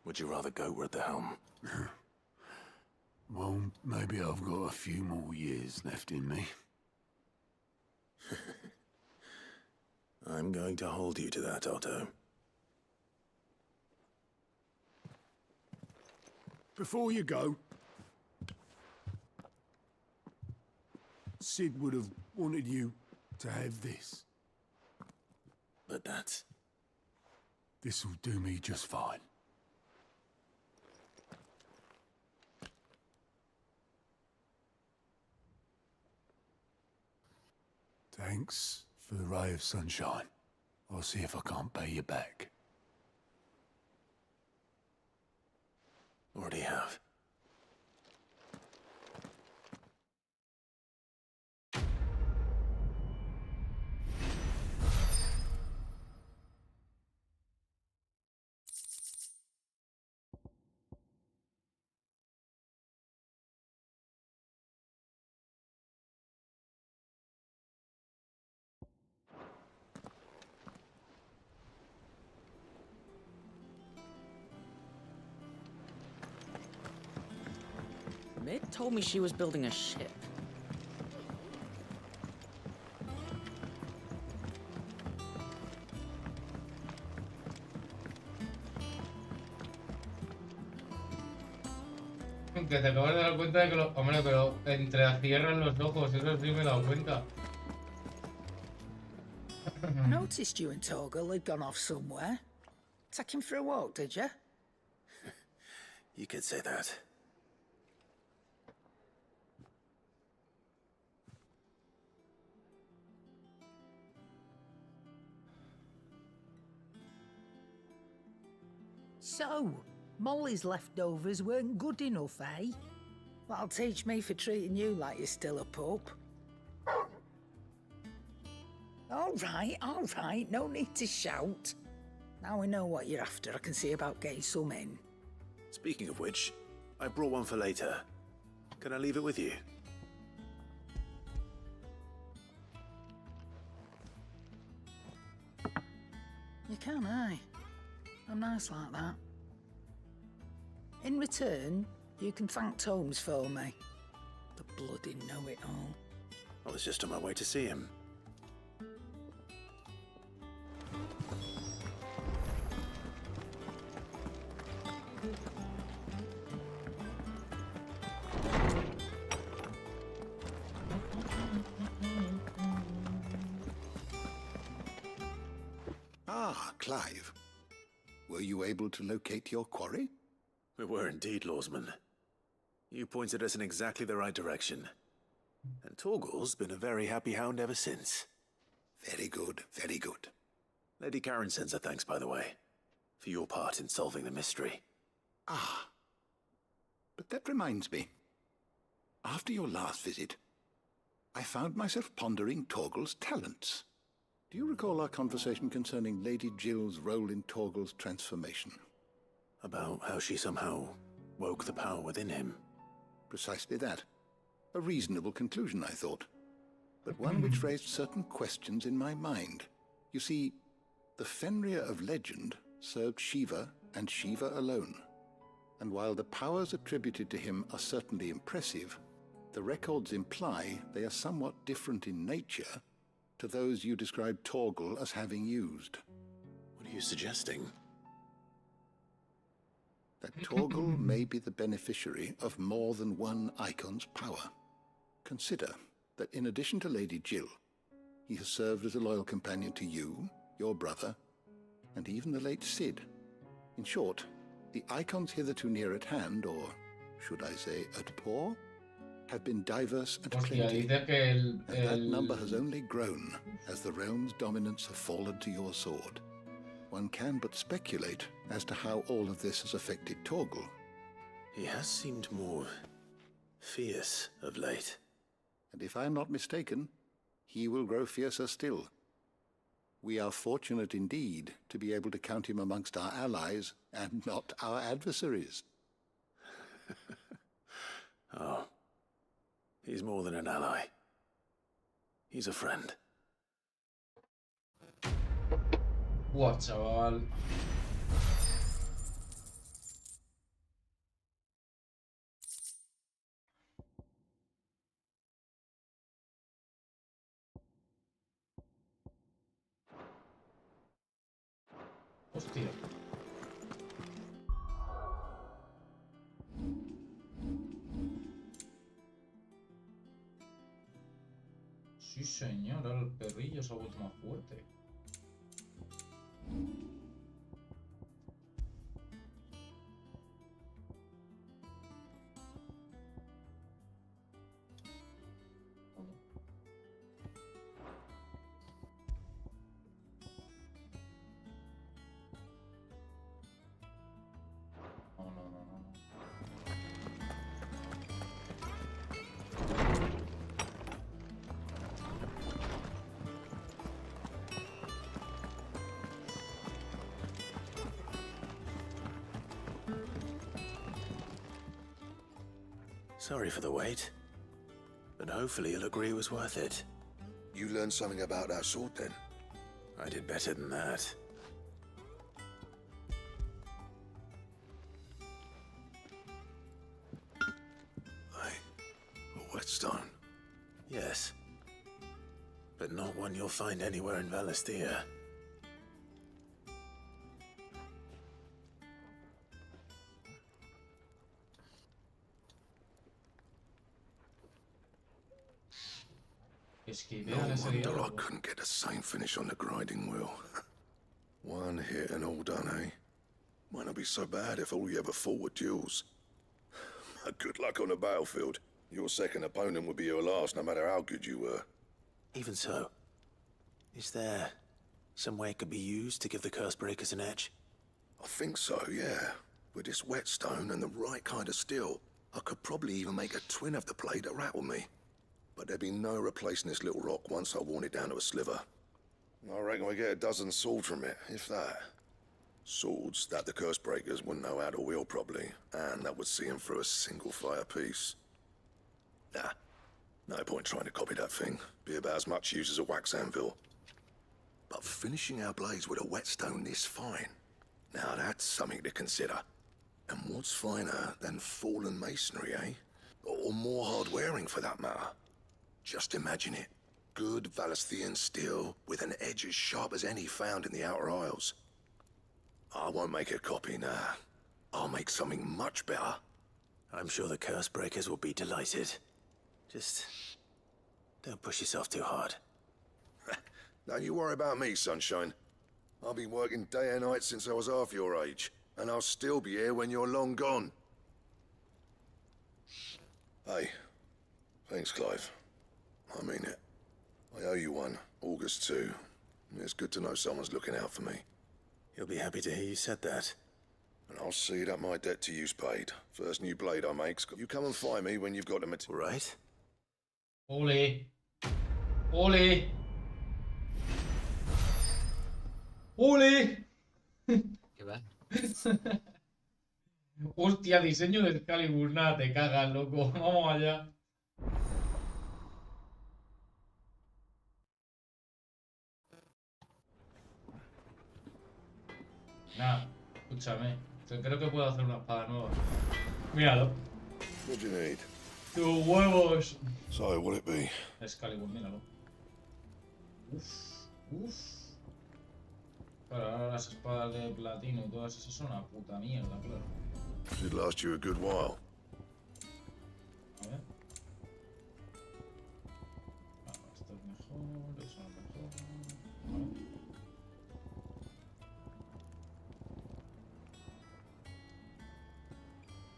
Would you rather go at the helm? Well, maybe I've got a few more years left in me. I'm going to hold you to that, Otto. Before you go, Sid would have wanted you to have this. But that's... This'll do me just fine. Thanks for the ray of sunshine. I'll see if I can't pay you back. Already have. Lid told me she was building a ship. Que te acabas de dar cuenta de que lo... Hombre, pero entrecierran los ojos, eso sí me he dado cuenta. I noticed you and Torgal had gone off somewhere. Take him for a walk, did you? You could say that. So, Molly's leftovers weren't good enough, eh? That'll teach me for treating you like you're still a pup. All right, no need to shout. Now we know what you're after, I can see about getting some in. Speaking of which, I brought one for later. Can I leave it with you? You can, aye. I'm nice like that. In return, you can thank Tomes for me. The bloody know-it-all. I was just on my way to see him. Ah, Clive. Were you able to locate your quarry? We were indeed, Lawsman. You pointed us in exactly the right direction. And Torgal's been a very happy hound ever since. Very good, very good. Lady Karen sends her thanks, by the way, for your part in solving the mystery. Ah. But that reminds me. After your last visit, I found myself pondering Torgal's talents. Do you recall our conversation concerning Lady Jill's role in Torgal's transformation? About how she somehow woke the power within him. Precisely that. A reasonable conclusion, I thought. But one which raised certain questions in my mind. You see, the Fenrir of legend served Shiva and Shiva alone. And while the powers attributed to him are certainly impressive, the records imply they are somewhat different in nature to those you described Torgal as having used. What are you suggesting? That Torgal may be the beneficiary of more than one icon's power. Consider that in addition to Lady Jill, he has served as a loyal companion to you, your brother, and even the late Cid. In short, the icons hitherto near at hand, or should I say at paw, have been diverse and plenty, and that number has only grown as the realm's dominance have fallen to your sword. One can but speculate as to how all of this has affected Torgal. He has seemed more fierce of late. And if I am not mistaken, he will grow fiercer still. We are fortunate indeed to be able to count him amongst our allies and not our adversaries. Oh, he's more than an ally. He's a friend. Buah, chaval. Hostia. Sí, señor, ahora el perrillo se ha vuelto más fuerte. No, no, no, no. Sorry for the wait, but hopefully you'll agree it was worth it. You learned something about that sword then? I did better than that. I whetstone. Yes. But not one you'll find anywhere in Valisthea. No wonder I couldn't get the same finish on the grinding wheel. One hit and all done, eh? Might not be so bad if all you ever fought were duels. Good luck on the battlefield. Your second opponent would be your last, no matter how good you were. Even so, is there some way it could be used to give the curse breakers an edge? I think so, yeah. With this whetstone and the right kind of steel, I could probably even make a twin of the blade that rattled me. But there'd be no replacing this little rock once I worn it down to a sliver. I reckon we get a dozen swords from it, if that. Swords that the curse breakers wouldn't know how to wield properly, and that would see them through a single fire piece. Nah, no point trying to copy that thing. Be about as much use as a wax anvil. But finishing our blades with a whetstone this fine, now that's something to consider. And what's finer than fallen masonry, eh? Or more hard-wearing, for that matter. Just imagine it. Good Valisthean steel with an edge as sharp as any found in the Outer Isles. I won't make a copy, nah. I'll make something much better. I'm sure the curse breakers will be delighted. Just don't push yourself too hard. Don't you worry about me, sunshine. I've been working day and night since I was half your age, and I'll still be here when you're long gone. Hey, thanks, Clive. I mean it. I owe you one, August 2. It's good to know someone's looking out for me. He'll be happy to hear you said that. And I'll see that my debt to you's paid. First new blade I make, you come and find me when you've got the material. Right? Ole. Ole. Ole. ¿Qué va? Hostia, diseño de Excalibur, nada, te cagas, loco. Vamos allá. Nah, escúchame. Yo creo que puedo hacer una espada nueva. Míralo. What do you need? Tus huevos. So, what'll it be? Excalibur, míralo. Uff. Claro, ahora las espadas de platino y todas esas son una puta mierda, claro. Should last you a good while. A ver. Ah, esto es mejor, eso es mejor. Vale.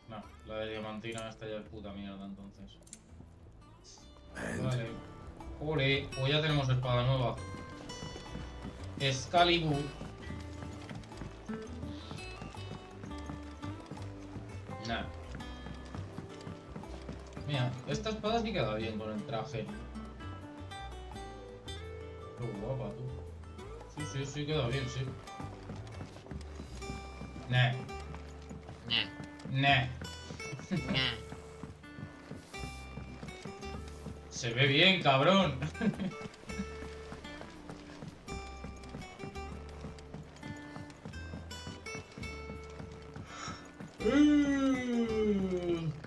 No, la de diamantina esta ya es puta mierda, entonces. Vale. Ole, pues ya tenemos espada nueva. Excalibur. Nah. Mira, esta espada sí queda bien con el traje. Qué guapa, tú. Sí, queda bien, sí. Nah. Se ve bien, cabrón.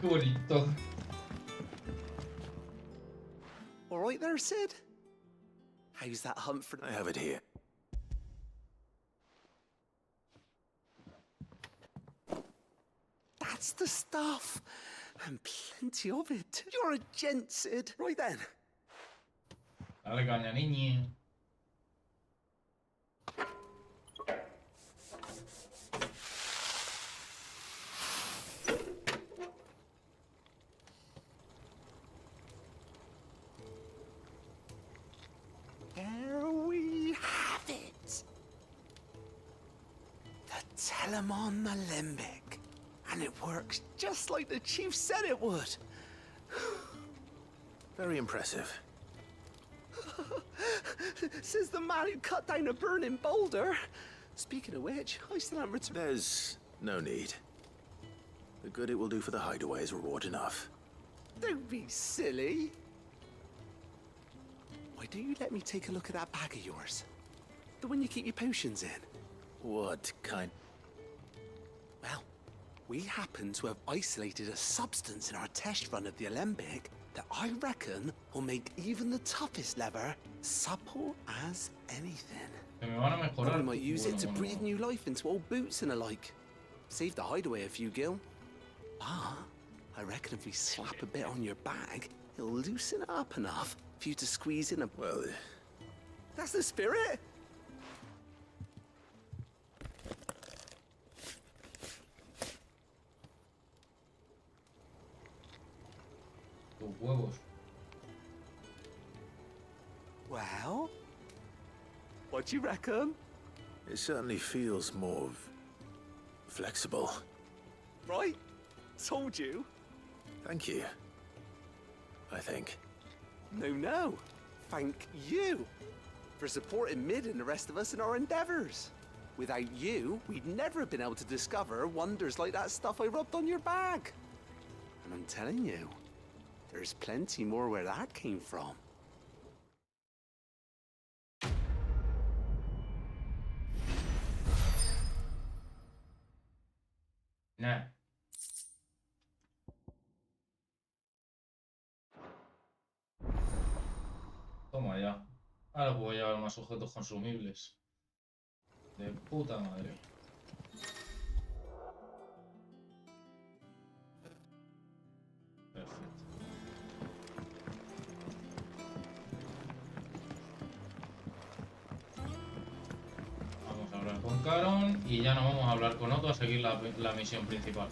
Qué bonito. All right there, Sid? How's that hunt for... I have it here. That's the stuff. And plenty of it. You're a gent, Sid. Right then. Dale caña, niña. There we have it. The Telemon Alembic. And it works just like the chief said it would. Very impressive. Says the man who cut down a burning boulder. Speaking of which, I still haven't returned. There's no need. The good it will do for the hideaway is reward enough. Don't be silly. Why don't you let me take a look at that bag of yours? The one you keep your potions in. What kind? Well, We happen to have isolated a substance in our test run of the Alembic that I reckon will make even the toughest lever supple as anything. Que me van a mejorar. We might use it to Bueno. breathe new life into old boots and the like. Save the hideaway a few gil. Ah, I reckon if we slap a bit on your bag, it'll loosen it up enough for you to squeeze in a... Well, That's the spirit! Tus huevos. Well, what do you reckon? it certainly feels more flexible. Right? Told you. Thank you. I think. No. Thank you for supporting Mid and the rest of us in our endeavors. Without you, we'd never have been able to discover wonders like that stuff I rubbed on your bag. And I'm telling you, there's plenty more where that came from. Nah. Toma ya. Ahora puedo llevar más objetos consumibles. De puta madre. Perfecto. Vamos a hablar con Caron y ya no vamos a hablar con Otto a seguir la misión principal.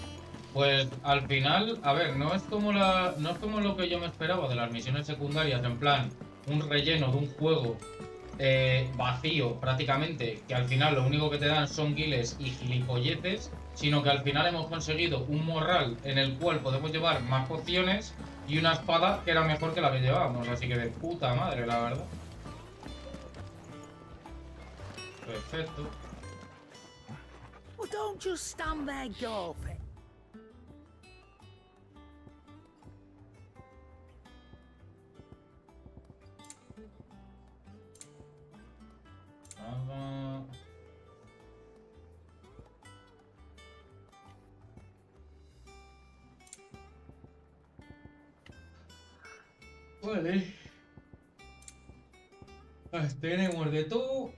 Pues al final, a ver, no es como lo que yo me esperaba de las misiones secundarias, en plan, un relleno de un juego vacío prácticamente, que al final lo único que te dan son guiles y gilipolleces, sino que al final hemos conseguido un morral en el cual podemos llevar más pociones y una espada que era mejor que la que llevábamos, así que de puta madre, la verdad. Perfecto. Well, don't just stand there gawping. Nada. Vale. Tenemos de todo.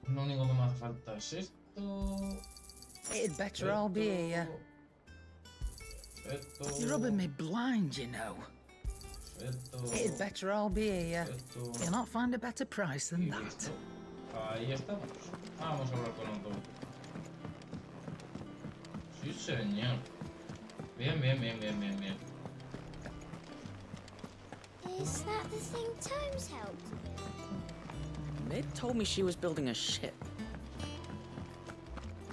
Lo único que me hace falta es esto. It'd better all be here. Esto. You're rubbing me blind, you know. Esto. It'd better all be here. Esto. You'll not find a better price than Y that. listo. Ahí estamos. Vamos a hablar con Otto. Sí, señor. Bien. Is that the thing Tomes helped with? Mid told me she was building a ship.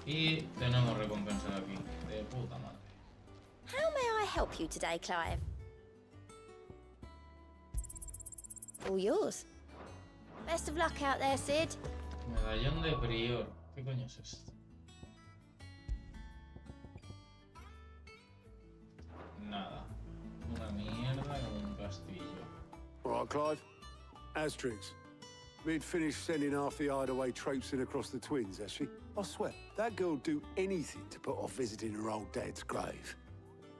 Y tenemos recompensa de aquí. De puta madre. How may I help you today, Clive? All yours. Best of luck out there, Sid. Medallón de prior. ¿Qué coño es esto? Nada. Una mierda en un castillo. All right, Clive. Asterix. We'd finished sending half the hideaway traipsing across the twins, has she? I swear, that girl'd do anything to put off visiting her old dad's grave.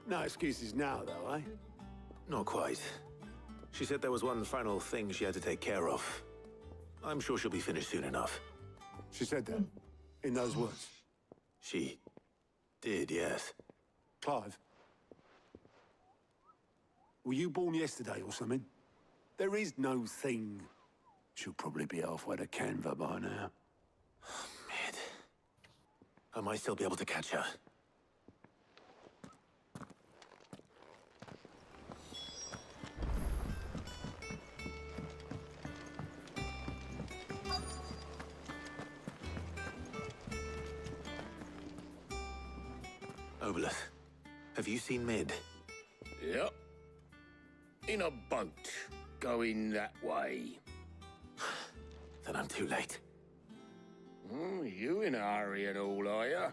No excuses now, though, eh? Not quite. She said there was one final thing she had to take care of. I'm sure she'll be finished soon enough. She said that? In those words? She did, yes. Clive? Were you born yesterday or something? There is no thing. She'll probably be halfway to Canva by now. Mid. I might still be able to catch her. Obolus, have you seen Mid? Yep. In a boat, going that way. Then I'm too late. You in a hurry and all, are you?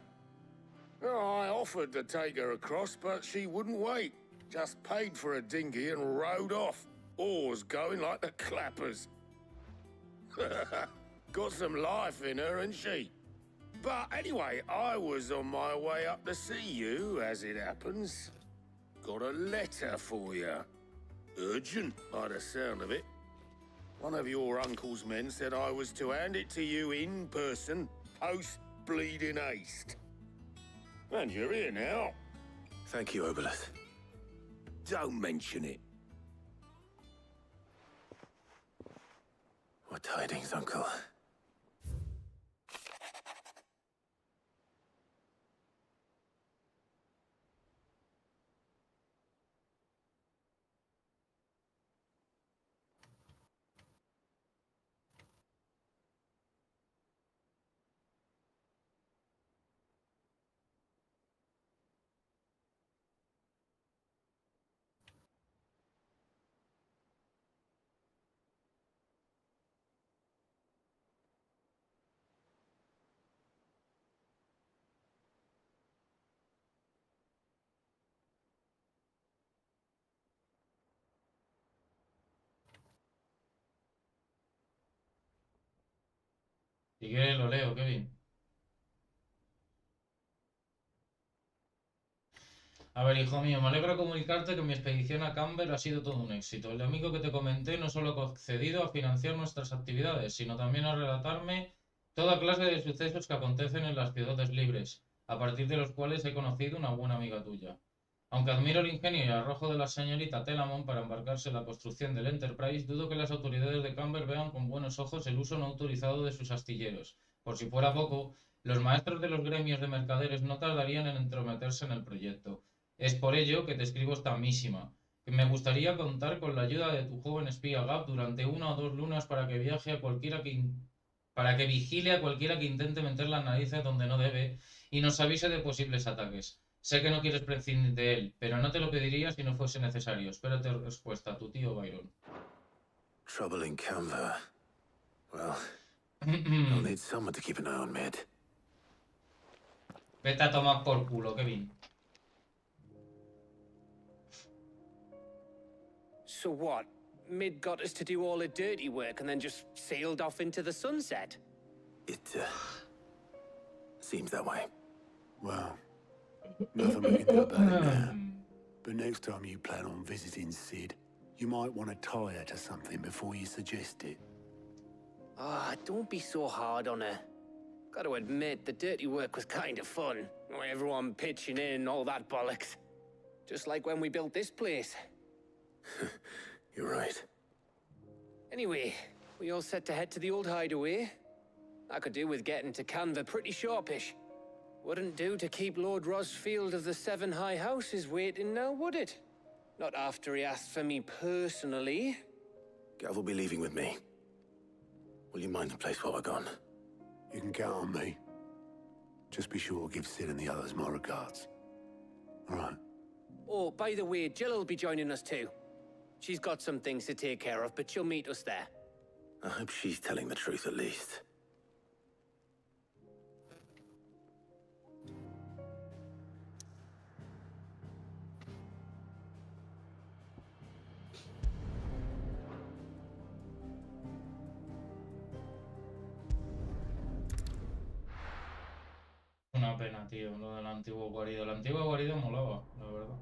Oh, I offered to take her across, but she wouldn't wait. Just paid for a dinghy and rowed off. Oars going like the clappers. Got some life in her, ain't she? But anyway, I was on my way up to see you, as it happens. Got a letter for you. Urgent, by the sound of it. One of your uncle's men said I was to hand it to you in person, post-bleeding haste. And you're here now. Thank you, Obelith. Don't mention it. What tidings, Uncle? Si quieres lo leo, Kevin. A ver, hijo mío, me alegra comunicarte que mi expedición a Camber ha sido todo un éxito. El amigo que te comenté no solo ha accedido a financiar nuestras actividades, sino también a relatarme toda clase de sucesos que acontecen en las ciudades libres, a partir de los cuales he conocido una buena amiga tuya. Aunque admiro el ingenio y el arrojo de la señorita Telamon para embarcarse en la construcción del Enterprise, dudo que las autoridades de Camber vean con buenos ojos el uso no autorizado de sus astilleros. Por si fuera poco, los maestros de los gremios de mercaderes no tardarían en entrometerse en el proyecto. Es por ello que te escribo esta mísima, que me gustaría contar con la ayuda de tu joven espía Gap durante 1 o 2 lunas para que vigile a cualquiera que intente meter las narices donde no debe y nos avise de posibles ataques. Sé que no quieres prescindir de él, pero no te lo pediría si no fuese necesario. Espérate respuesta, tu tío Byron. Trouble in Canva. Well, I'll need someone to keep an eye on Mid. Vete a tomar por culo, Kevin. So what? Mid got us to do all the dirty work and then just sailed off into the sunset? It, seems that way. Well, nothing we can do about it now. But next time you plan on visiting Sid, you might want to tie her to something before you suggest it. Ah, don't be so hard on her. Gotta admit, the dirty work was kind of fun. Everyone pitching in, all that bollocks. Just like when we built this place. You're right. Anyway, we all set to head to the old hideaway. I could do with getting to Canva pretty sharpish. Wouldn't do to keep Lord Rosfield of the Seven High Houses waiting now, would it? Not after he asked for me personally. Gav will be leaving with me. Will you mind the place while we're gone? You can count on me. Just be sure to give Sid and the others my regards. All right. Oh, by the way, Jill will be joining us too. She's got some things to take care of, but she'll meet us there. I hope she's telling the truth at least. Una pena, tío, lo del antiguo guarido. El antiguo guarido molaba, la verdad.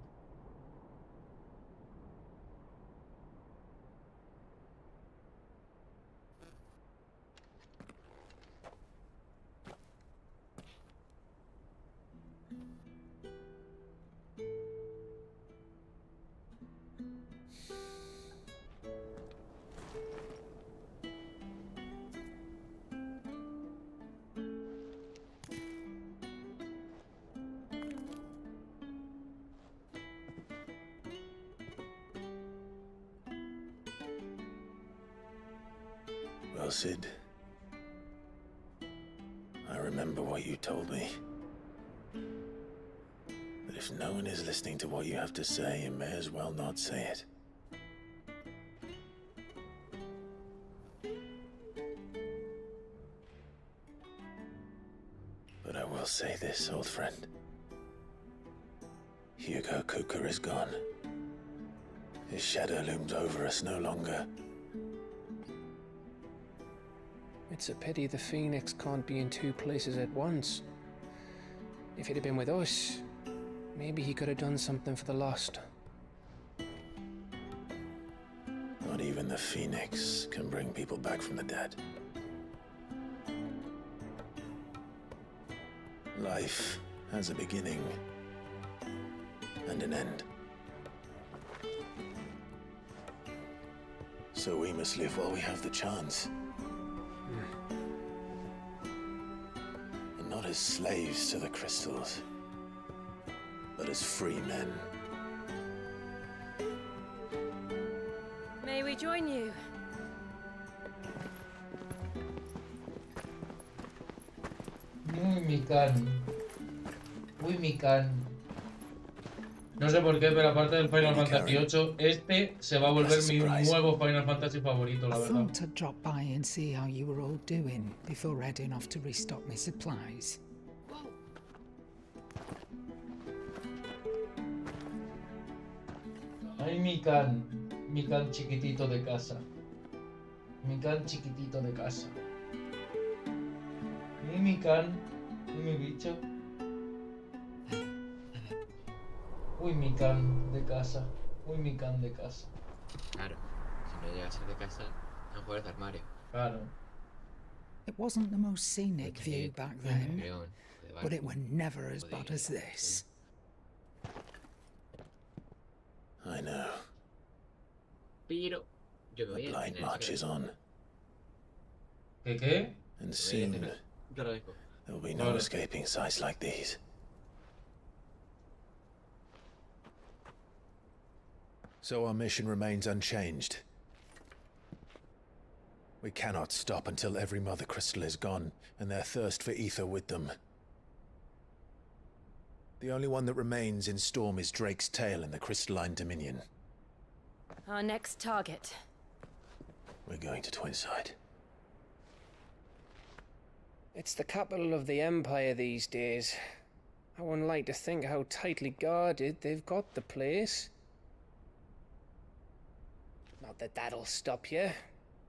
Well, Sid, I remember what you told me. That if no one is listening to what you have to say, you may as well not say it. But I will say this, old friend. Hugo Cooker is gone. His shadow looms over us no longer. It's a pity the Phoenix can't be in two places at once. If he'd have been with us, maybe he could have done something for the lost. Not even the Phoenix can bring people back from the dead. Life has a beginning and an end. So we must live while we have the chance. And not as slaves to the crystals, but as free men. May we join you? Muy Mikan. Muy Mikan. No sé por qué, pero aparte del Final Fantasy VIII, este se va a volver mi nuevo Final Fantasy favorito, la I verdad. thought I'd drop by and see how you were all doing before heading off to restock my supplies. Ay, Mikan. Mikan chiquitito de casa. Mikan chiquitito de casa. Y Mikan. Y mi bicho. Uy, Mikan de casa. Uy, Mikan de casa. Claro, si no llega a ser de casa, no juegas de armario. Claro. It wasn't the most scenic view back then, but it were never as bad as this. I know. Pero yo me voy The a blight tener marches on. ¿Qué? And soon Yo lo dejo. there will be no escaping sights like these. So our mission remains unchanged. We cannot stop until every mother crystal is gone, and their thirst for ether with them. The only one that remains in Storm is Drake's tail in the crystalline dominion. Our next target. We're going to Twinside. It's the capital of the Empire these days. I wouldn't like to think how tightly guarded they've got the place. Not that that'll stop you,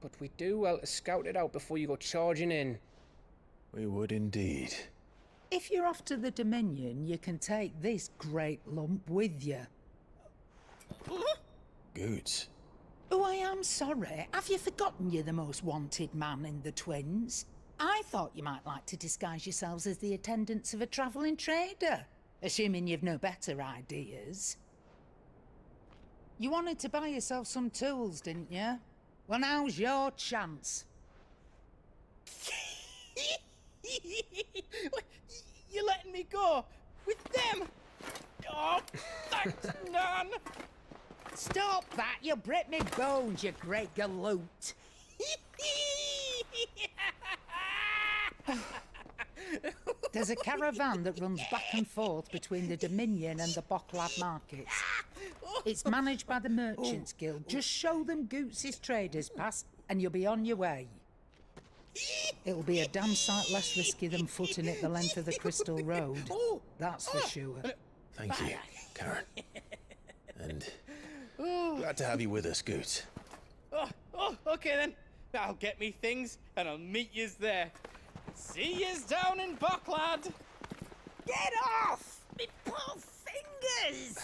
but we do well to scout it out before you go charging in. We would indeed. If you're off to the Dominion, you can take this great lump with you. Goods. Oh, I am sorry. Have you forgotten you're the most wanted man in the Twins? I thought you might like to disguise yourselves as the attendants of a travelling trader, assuming you've no better ideas. You wanted to buy yourself some tools, didn't you? Well, now's your chance. You're letting me go with them? Oh, thanks, Nan. Stop that! You'll break me bones, you great galoot. There's a caravan that runs back and forth between the Dominion and the Bocklad markets. It's managed by the Merchants Guild. Just show them Goots' traders past and you'll be on your way. It'll be a damn sight less risky than footing it the length of the Crystal Road. That's for sure. Thank you, Karen. And glad to have you with us, Goots. Oh, okay then. I'll get me things and I'll meet yous there. See yous down in Bocklad. Get off! Me poor fingers!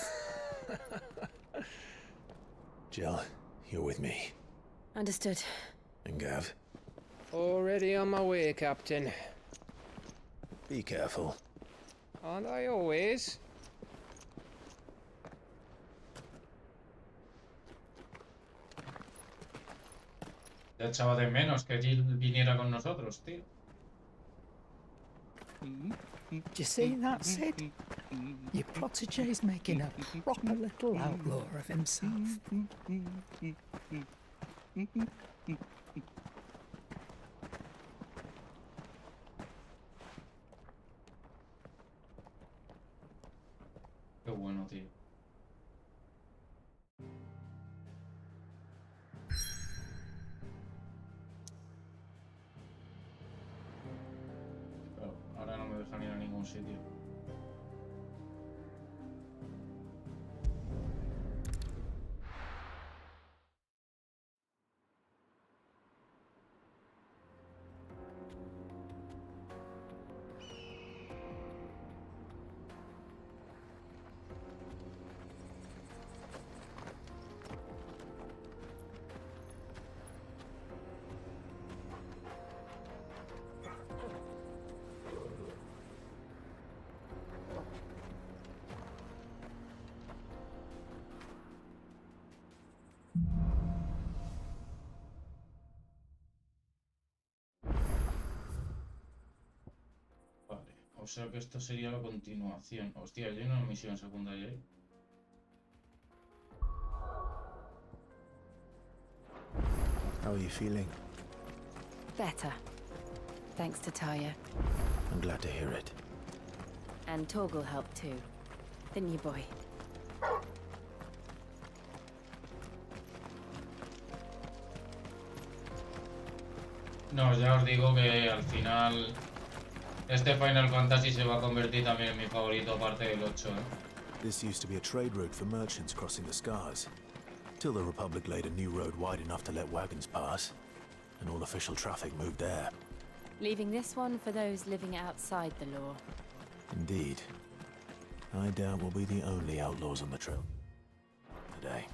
Jill, you're with me. Understood. And Gav, Already on my way, Captain. be careful. Aren't I always? Ya echaba de menos que Jill viniera con nosotros, tío. Do you see that, Sid? Your protege's making a proper little outlaw of himself. Qué bueno, tío. Claro, ahora no me dejan ir a ningún sitio. O sea que esto sería la continuación. Hostia, hay una misión secundaria ahí. How are you feeling? Better. Thanks to Taya. I'm glad to hear it. And Torgal helped too. Didn't you, boy? No, ya os digo que al final este Final Fantasy se va a convertir también en mi favorito aparte del 8, This used to be a trade route for merchants crossing the Scars, till the Republic laid a new road wide enough to let wagons pass, and all official traffic moved there. Leaving this one for those living outside the law. Indeed. I doubt we'll be the only outlaws on the trail today.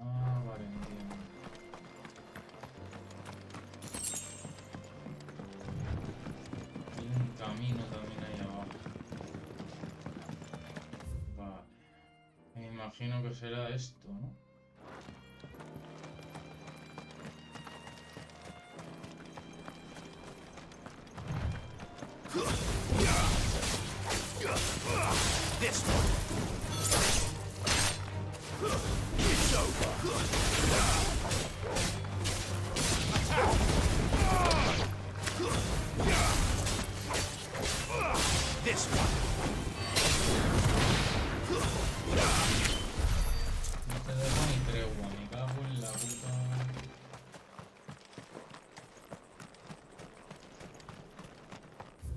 Ah, vale, entiendo. Hay un camino también ahí abajo. Vale. Me imagino que será esto, ¿no? This one. It's over. This one. No te dejo ni tregua, me cago en la puta.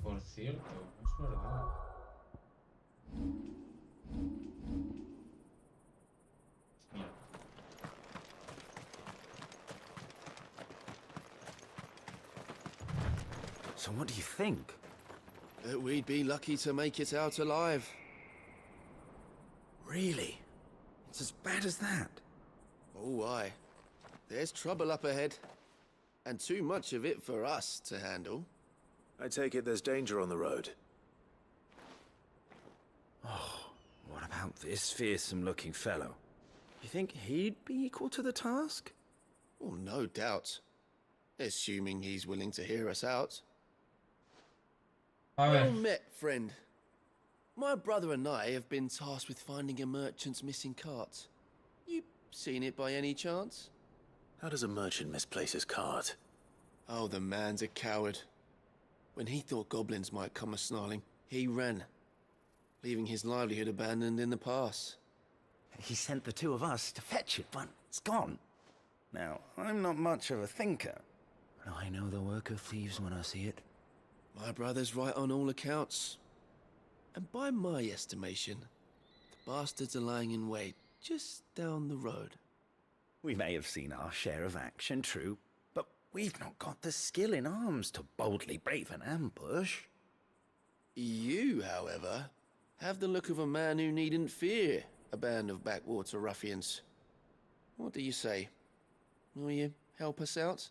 Por cierto, es verdad. So what do you think? That we'd be lucky to make it out alive. Really? It's as bad as that? Oh, aye. There's trouble up ahead. And too much of it for us to handle. I take it there's danger on the road. Oh, what about this fearsome-looking fellow? You think he'd be equal to the task? Oh, no doubt. Assuming he's willing to hear us out. Well met, friend. My brother and I have been tasked with finding a merchant's missing cart. You seen it by any chance? How does a merchant misplace his cart? Oh, the man's a coward. When he thought goblins might come a-snarling, he ran, leaving his livelihood abandoned in the pass. He sent the two of us to fetch it, but it's gone. Now, I'm not much of a thinker, but I know the work of thieves when I see it. My brother's right on all accounts. And by my estimation, the bastards are lying in wait just down the road. We may have seen our share of action, true, but we've not got the skill in arms to boldly brave an ambush. You, however, have the look of a man who needn't fear a band of backwater ruffians. What do you say? Will you help us out?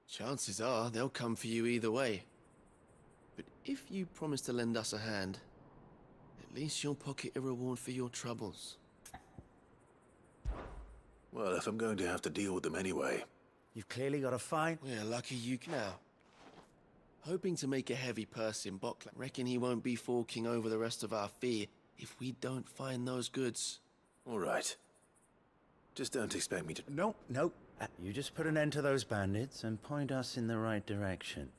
Chances are they'll come for you either way. But if you promise to lend us a hand, at least you'll pocket a reward for your troubles. Well, if I'm going to have to deal with them anyway. You've clearly got a fight. We're lucky you can now. Hoping to make a heavy purse in Bokla. Reckon he won't be forking over the rest of our fee if we don't find those goods. All right. Just don't expect me to... No. You just put an end to those bandits and point us in the right direction.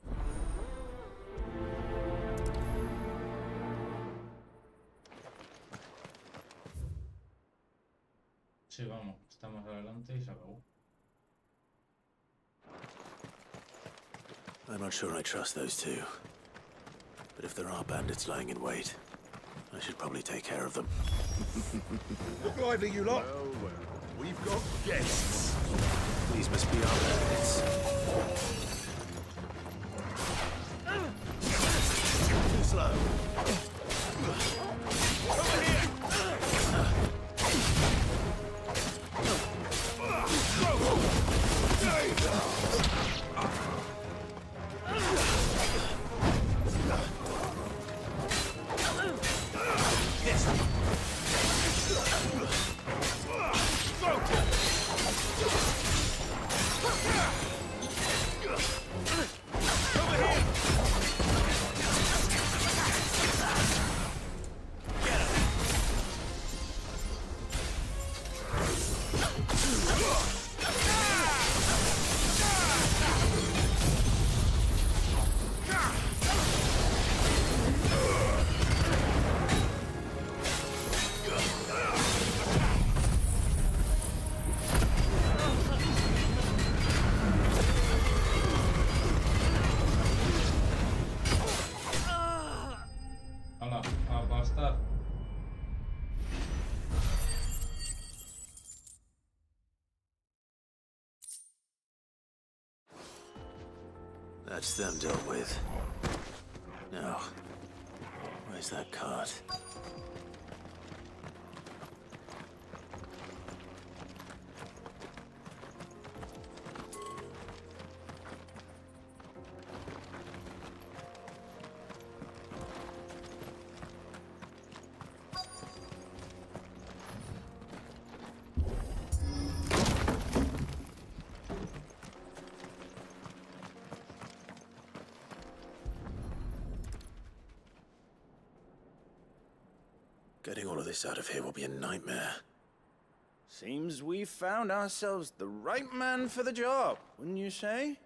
Sí, vamos, estamos adelante y se acabó. I'm not sure I trust those two. But if there are bandits lying in wait, I should probably take care of them. Look lively, you lot. Well, we've got guests. These must be our bandits. Too slow. Over here. Over here! That's them dealt with. Now, where's that cart? Getting all of this out of here will be a nightmare. Seems we've found ourselves the right man for the job, wouldn't you say?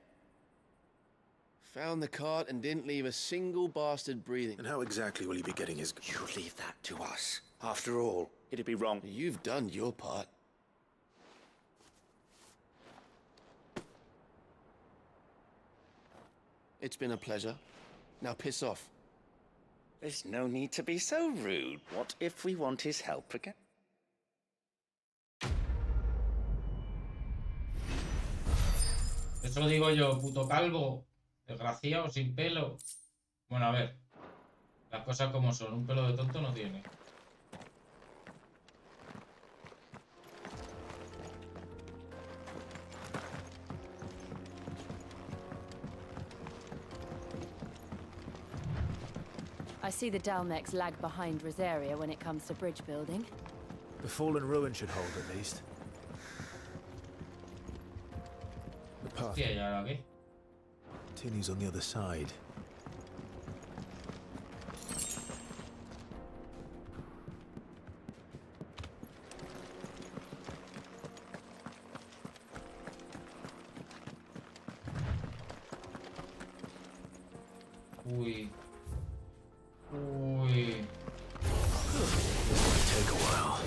Found the cart and didn't leave a single bastard breathing. And how exactly will he be getting his... You leave that to us. After all, it'd be wrong. You've done your part. It's been a pleasure. Now piss off. There's no need to be so rude. What if we want his help again? Eso digo yo, puto calvo, desgraciado, sin pelo. Bueno, a ver, las cosas como son, un pelo de tonto no tiene. I see the Dalmex lag behind Rosaria when it comes to bridge building. The fallen ruin should hold at least. The path. Yeah, yeah, okay. Tinny's on the other side. Uy. Uy. This might take a while.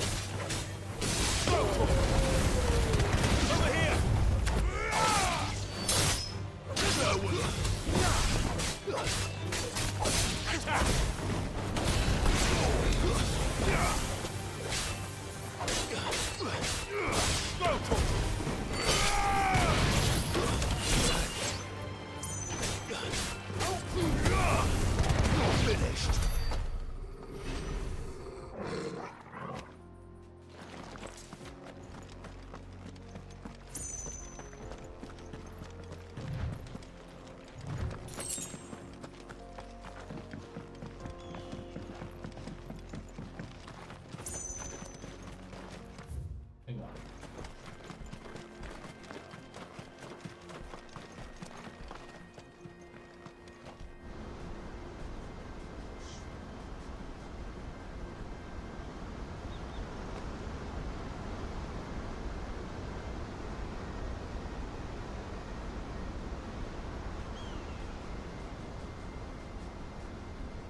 Over here! Finished.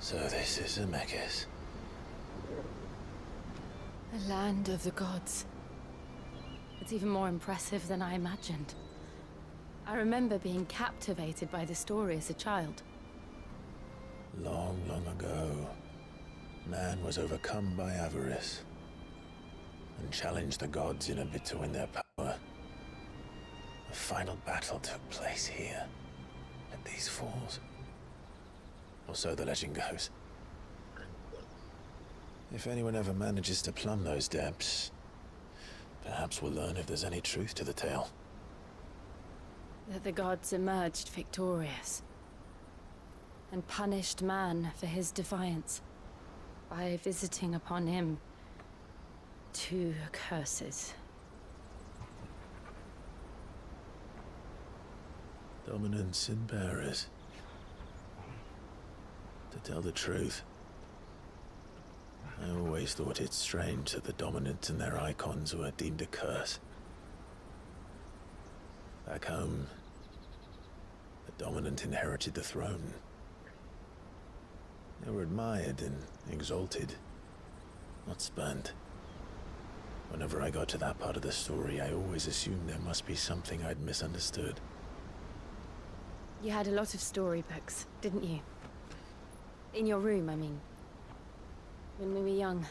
So this is Zemeckis. The land of the gods. It's even more impressive than I imagined. I remember being captivated by the story as a child. Long, long ago, man was overcome by avarice and challenged the gods in a bid to win their power. A final battle took place here, at these falls. Or so the legend goes. If anyone ever manages to plumb those depths, perhaps we'll learn if there's any truth to the tale. That the gods emerged victorious and punished man for his defiance by visiting upon him 2 curses. Dominance and bearers. To tell the truth, I always thought it strange that the dominant and their icons were deemed a curse. Back home, the dominant inherited the throne. They were admired and exalted, not spurned. Whenever I got to that part of the story, I always assumed there must be something I'd misunderstood. You had a lot of storybooks, didn't you? In your room, I mean. When we were young.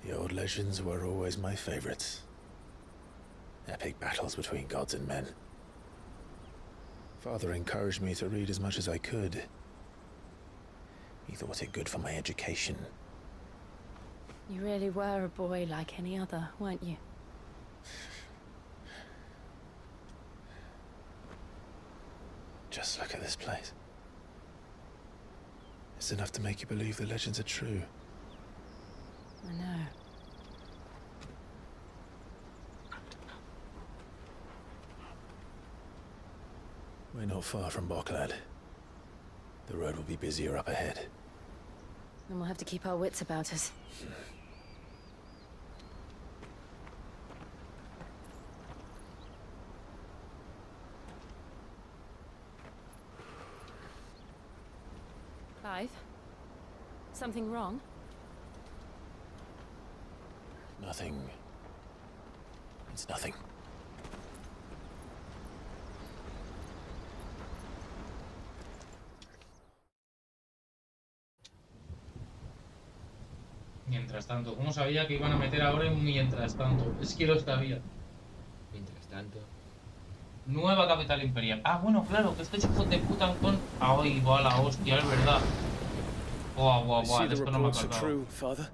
The old legends were always my favorites. Epic battles between gods and men. Father encouraged me to read as much as I could. He thought it good for my education. You really were a boy like any other, weren't you? Just look at this place. It's enough to make you believe the legends are true. I know. We're not far from Boklad. The road will be busier up ahead. Then we'll have to keep our wits about us. Clive? Something wrong? Nothing. It's nothing. Mientras tanto, ¿cómo sabía que iban a meter ahora un mientras tanto? Es que lo sabía. Mientras tanto. Nueva capital imperial. Ah, bueno, claro, que estos hijos de puta con... Ay, va la hostia, es verdad. Guau, guau, guau, de esto no me acordaba. True, Father.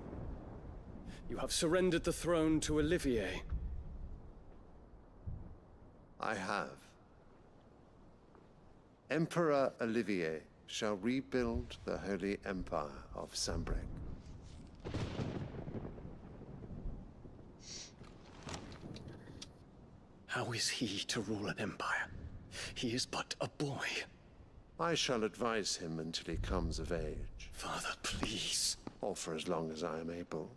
You have surrendered the throne to Olivier. I have. Emperor Olivier shall rebuild the Holy Empire of Sambrek. How is he to rule an empire? He is but a boy. I shall advise him until he comes of age. Father, please. Or for as long as I am able.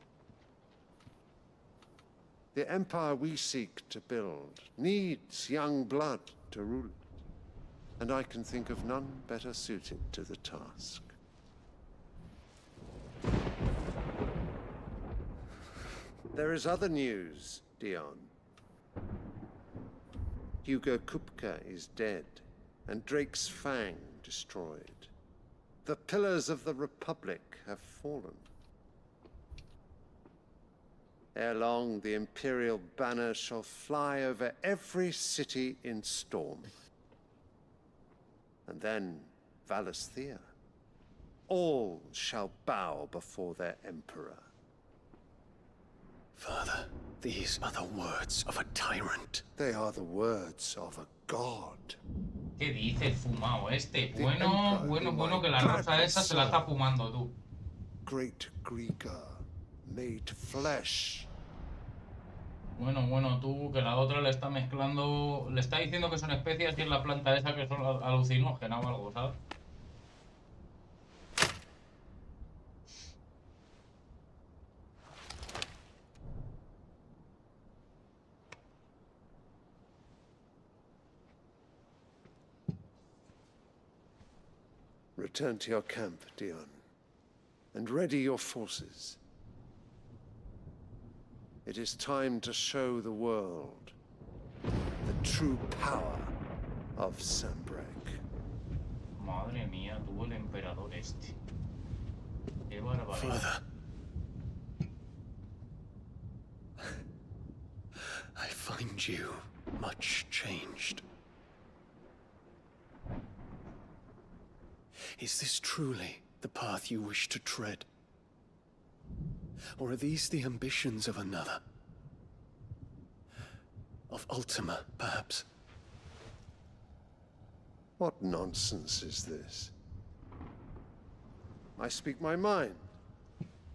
The empire we seek to build needs young blood to rule it, and I can think of none better suited to the task. There is other news, Dion. Hugo Kupka is dead, and Drake's Fang destroyed. The pillars of the Republic have fallen. Ere long, the Imperial banner shall fly over every city in Storm. And then, Valisthea. All shall bow before their Emperor. Father, these are the words of a tyrant. They are the words of a god. ¿Qué dice el fumado este? Bueno, bueno que la rosa esa se la está fumando tú. Great Greeker, made flesh. Bueno, tú, que la otra le está mezclando... Le está diciendo que son especias y es la planta esa que son alucinógena o algo, ¿sabes? Return to your camp, Dion, and ready your forces. It is time to show the world the true power of Sambrek. Madre mía, tú, el emperador este. Qué barbaridad. Father. I find you much changed. Is this truly the path you wish to tread? Or are these the ambitions of another? Of Ultima, perhaps? What nonsense is this? I speak my mind,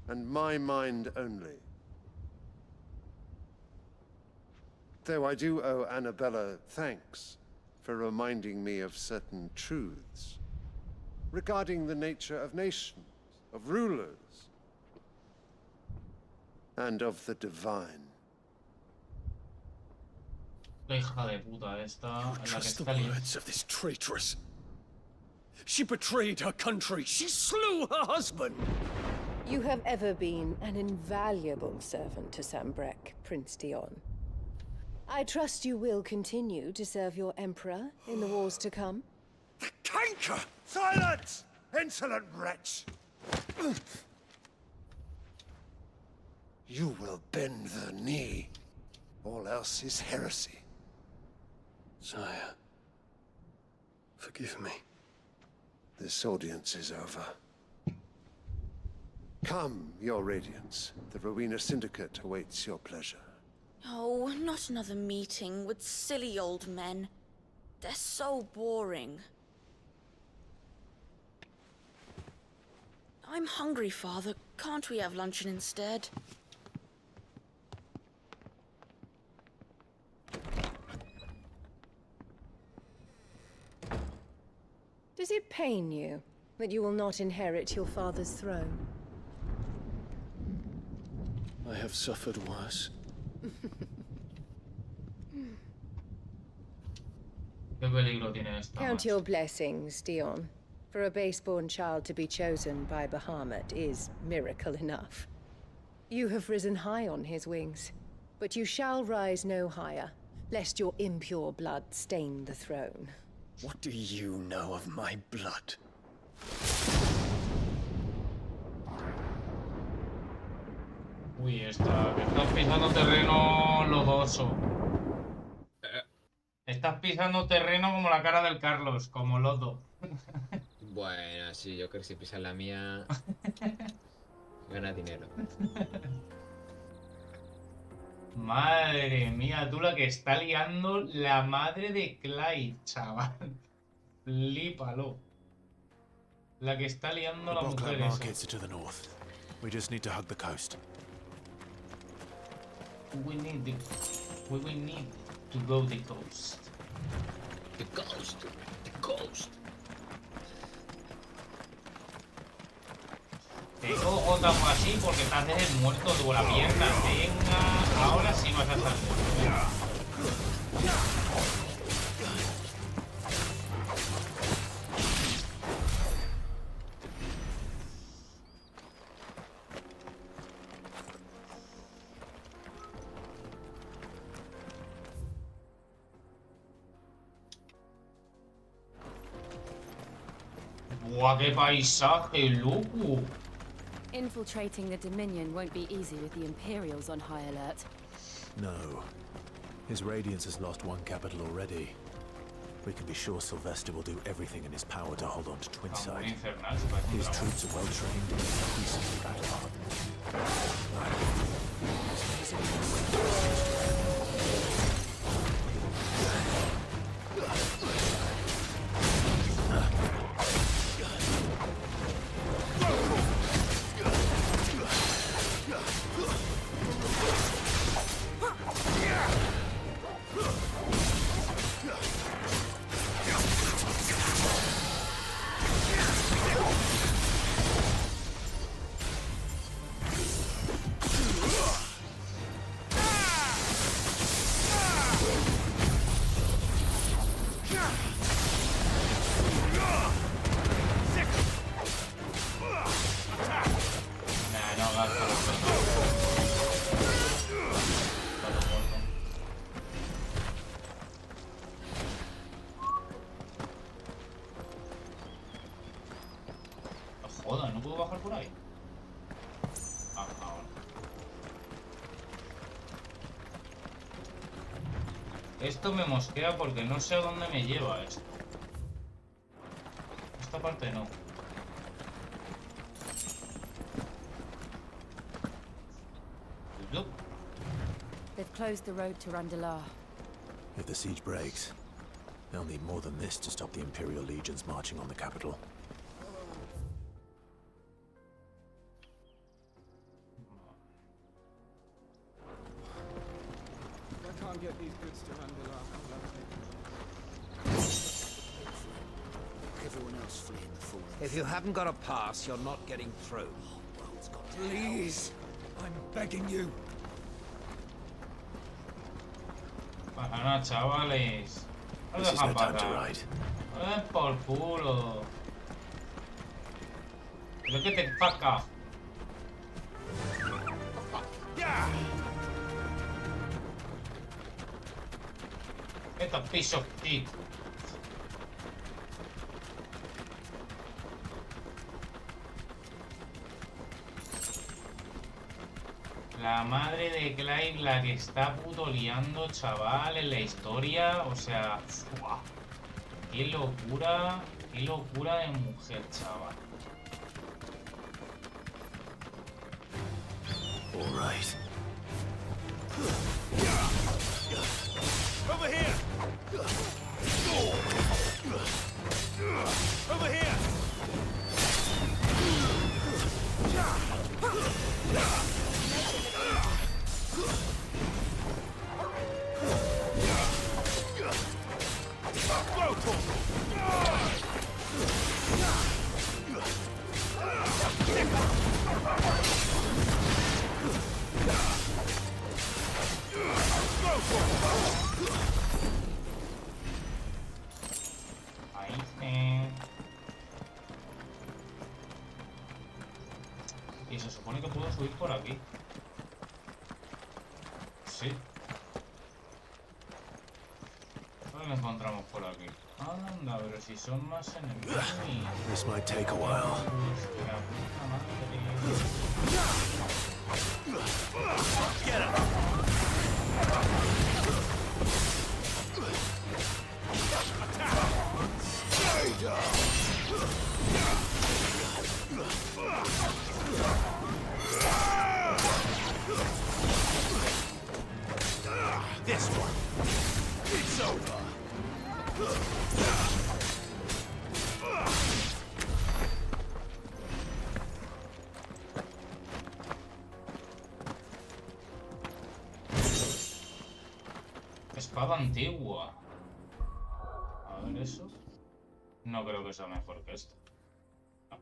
and my mind only. Though I do owe Annabella thanks for reminding me of certain truths regarding the nature of nations, of rulers, and of the divine. La hija de puta esta, la que Trust the está liando. words of this traitress. She betrayed her country. She slew her husband. You have ever been an invaluable servant to Sambrek, Prince Dion. I trust you will continue to serve your Emperor in the wars to come. The canker! Silence! Insolent wretch! You will bend the knee. All else is heresy. Sire, Forgive me. This audience is over. Come, your radiance. The Rowena Syndicate awaits your pleasure. Oh, not another meeting with silly old men. They're so boring. I'm hungry, Father. Can't we have luncheon instead? Does it pain you that you will not inherit your father's throne? I have suffered worse. ¿Qué peligro tiene esta? Count your blessings, Dion. For a base-born child to be chosen by Bahamut is miracle enough. You have risen high on his wings, but you shall rise no higher, lest your impure blood stain the throne. What do you know of my blood? Uy, estás pisando terreno lodoso. Estás pisando terreno como la cara del Carlos, como lodo. Bueno, sí, yo creo que si pisas la mía, gana dinero. Madre mía, tú la que está liando la madre de Clyde, chaval. Flípalo. La que está liando la mujer esa. Markets are to the north. We just need to hug the coast. We need to go the coast. The coast. The coast. Te cojo tan así porque te haces el muerto de la pierna. Venga, ahora sí vas a salir. ¡Buah, qué paisaje, loco! Infiltrating the Dominion won't be easy with the Imperials on high alert. No. His Radiance has lost one capital already. We can be sure Sylvester will do everything in his power to hold on to Twinside. His troops are well trained and increasingly battle-hardened. Joder, ¿no puedo bajar por ahí? Ah, ahora. Esto me mosquea porque no sé a dónde me lleva esto. Esta parte no. Look. They've closed the road to Randalar. If the siege breaks, they'll need more than this to stop the Imperial legions marching on the capital. I can't get these goods to Randalar. Everyone else fleeing the fallen. If you haven't got a pass, you're not getting through. Please, I'm begging you. Para chavales. No This is no dejan time to pasar. ride. Por culo. Look at the fuck off. Get a piece of shit. La madre de Clive, la que está puto liando, chaval, en la historia, o sea... ¡Fua! qué locura de mujer, chaval. All right. Over here! Over here! Ahí sí. Y se supone que puedo subir por aquí. Sí. Ahora lo encontramos por aquí. Anda, pero si son más enemigos. This might take a while. Get him! Stay down! This one. It's over. Espada antigua. A ver eso. No creo que sea mejor que esto. No.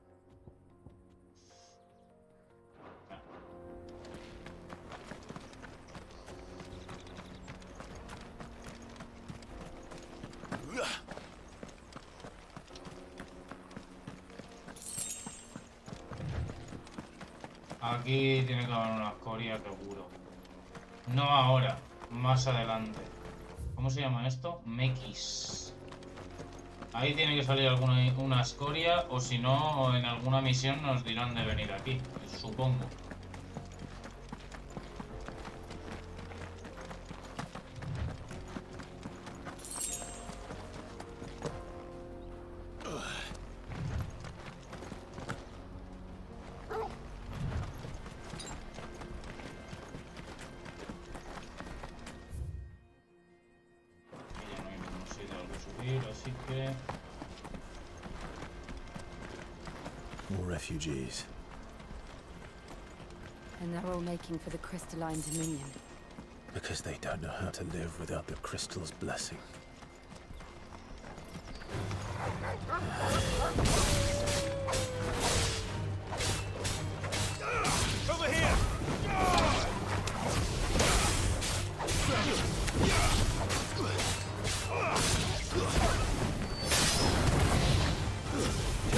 Aquí tiene que haber una escoria seguro. No ahora, más adelante. ¿Cómo se llama esto? Mekis. Ahí tiene que salir una escoria, o si no, en alguna misión nos dirán de venir aquí, supongo. Así que... More refugees. And they're all making for the crystalline dominion. Because they don't know how to live without the crystal's blessing. Over here!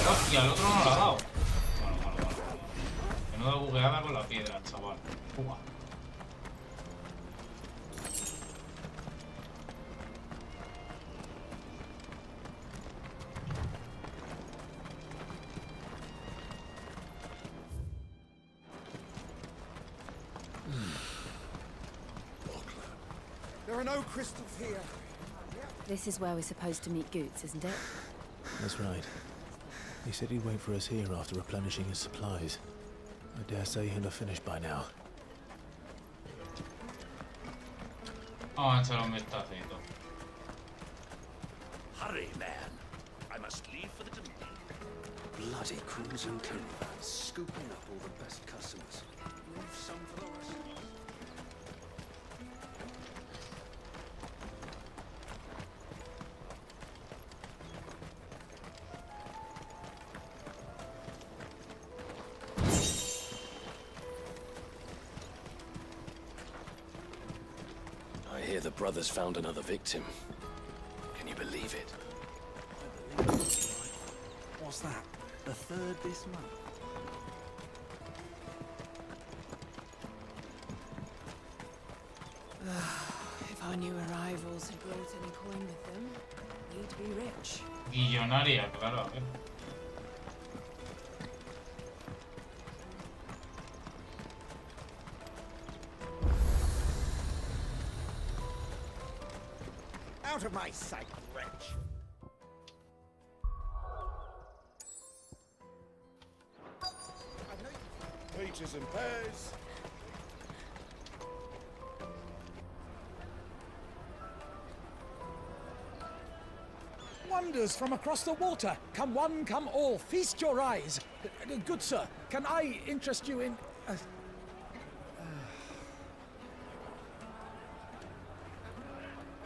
Hostia, el otro no lo ha dado. Bueno. Menuda bugueada con la piedra, chaval. Uah. There are no crystals here. This is where we're supposed to meet Goots, isn't it? That's right. He said he'd wait for us here after replenishing his supplies. I dare say he'll have finished by now. Vamos a echar un vistacito. Hurry, man. I must leave for the dominion. Bloody crimson caravans, scooping up all the best customers. Leave some for the rest. I hear the brothers found another victim. Can you believe it? I believe it. What's that? The third this month? If our new arrivals had brought any coin with them, we'd be rich. Millonaria, claro, a ver. Out of my sight, wretch! Waiters and pairs. Wonders from across the water. Come one, come all. Feast your eyes. Good sir, can I interest you in...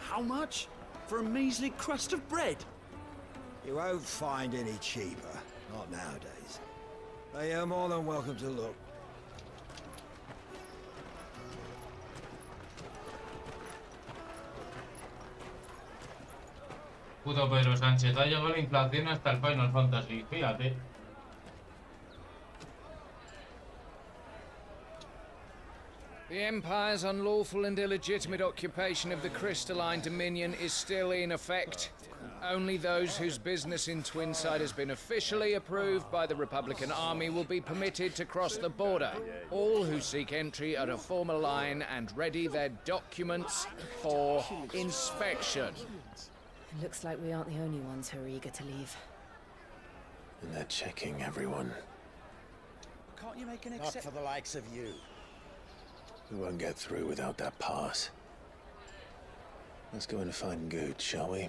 How much? For a measly crust of bread? You won't find any cheaper. Not nowadays. But you're more than welcome to look. Puto Pedro Sánchez, ha llegado la inflación hasta el Final Fantasy, fíjate. The Empire's unlawful and illegitimate occupation of the crystalline dominion is still in effect. Only those whose business in Twinside has been officially approved by the Republican Army will be permitted to cross the border. All who seek entry are to form a line and ready their documents for inspection. Looks like we aren't the only ones who are eager to leave. And they're checking everyone. Can't you make an exception? Not for the likes of you. We won't get through without that pass. Let's go in and find Good, shall we?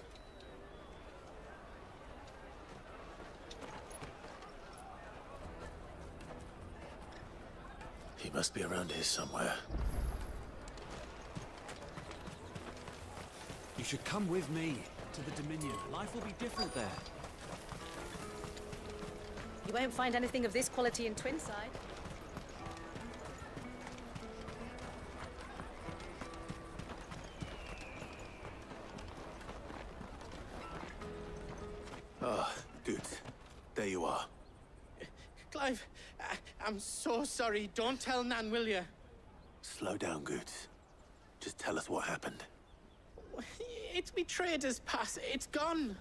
He must be around here somewhere. You should come with me to the Dominion. Life will be different there. You won't find anything of this quality in Twinside. Ah, Good. There you are. Clive, I'm so sorry. Don't tell Nan, will you? Slow down, Good. Just tell us what happened. It's me trader's pass. It's gone.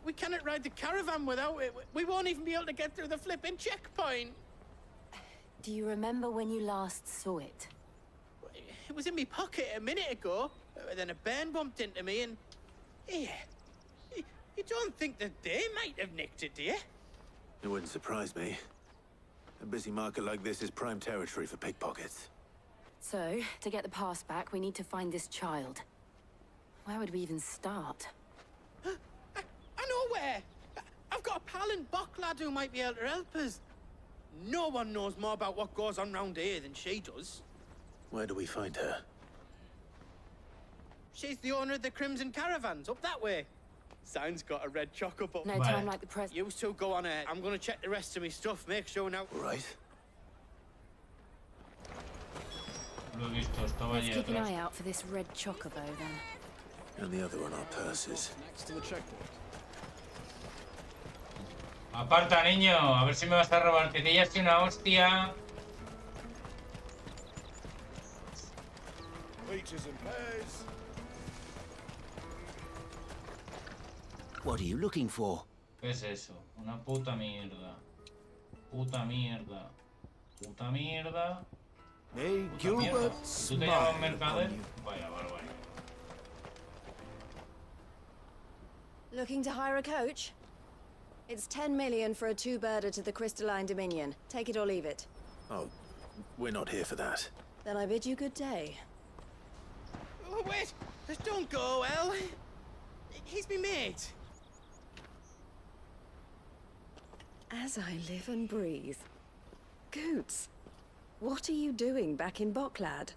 We cannot ride the caravan without it. We won't even be able to get through the flipping checkpoint. Do you remember when you last saw it? It was in my pocket a minute ago. Then a bairn bumped into me and... Yeah. You don't think that they might have nicked it, do you? It wouldn't surprise me. A busy market like this is prime territory for pickpockets. So, to get the pass back, we need to find this child. Where would we even start? I know where! I've got a pal in Bocklad who might be able to help us. No one knows more about what goes on round here than she does. Where do we find her? She's the owner of the Crimson Caravans, up that way. Sign's got a red chocobo. No time like the present. You two go on ahead. I'm gonna check the rest of my stuff, make sure now. Right. Let's keep an eye out for this red chocobo then. And the other on our purses. Next to the checkpoint. Aparta, niño, a ver si me vas a robar, que te llevas una hostia. Waiters and pairs. What are you looking for? ¿Qué es eso? Una puta mierda. Puta mierda. Puta mierda. Hey, Puta Gilbert, mierda. ¿Tú te llamas mercader? Vaya, vale. Looking to hire a coach? It's 10 million for a two-birder to the Crystalline Dominion. Take it or leave it. Oh, we're not here for that. Then I bid you good day. Oh, wait! Don't go, El. He's me mate. As I live and breathe. Goots, what are you doing back in Bocklad?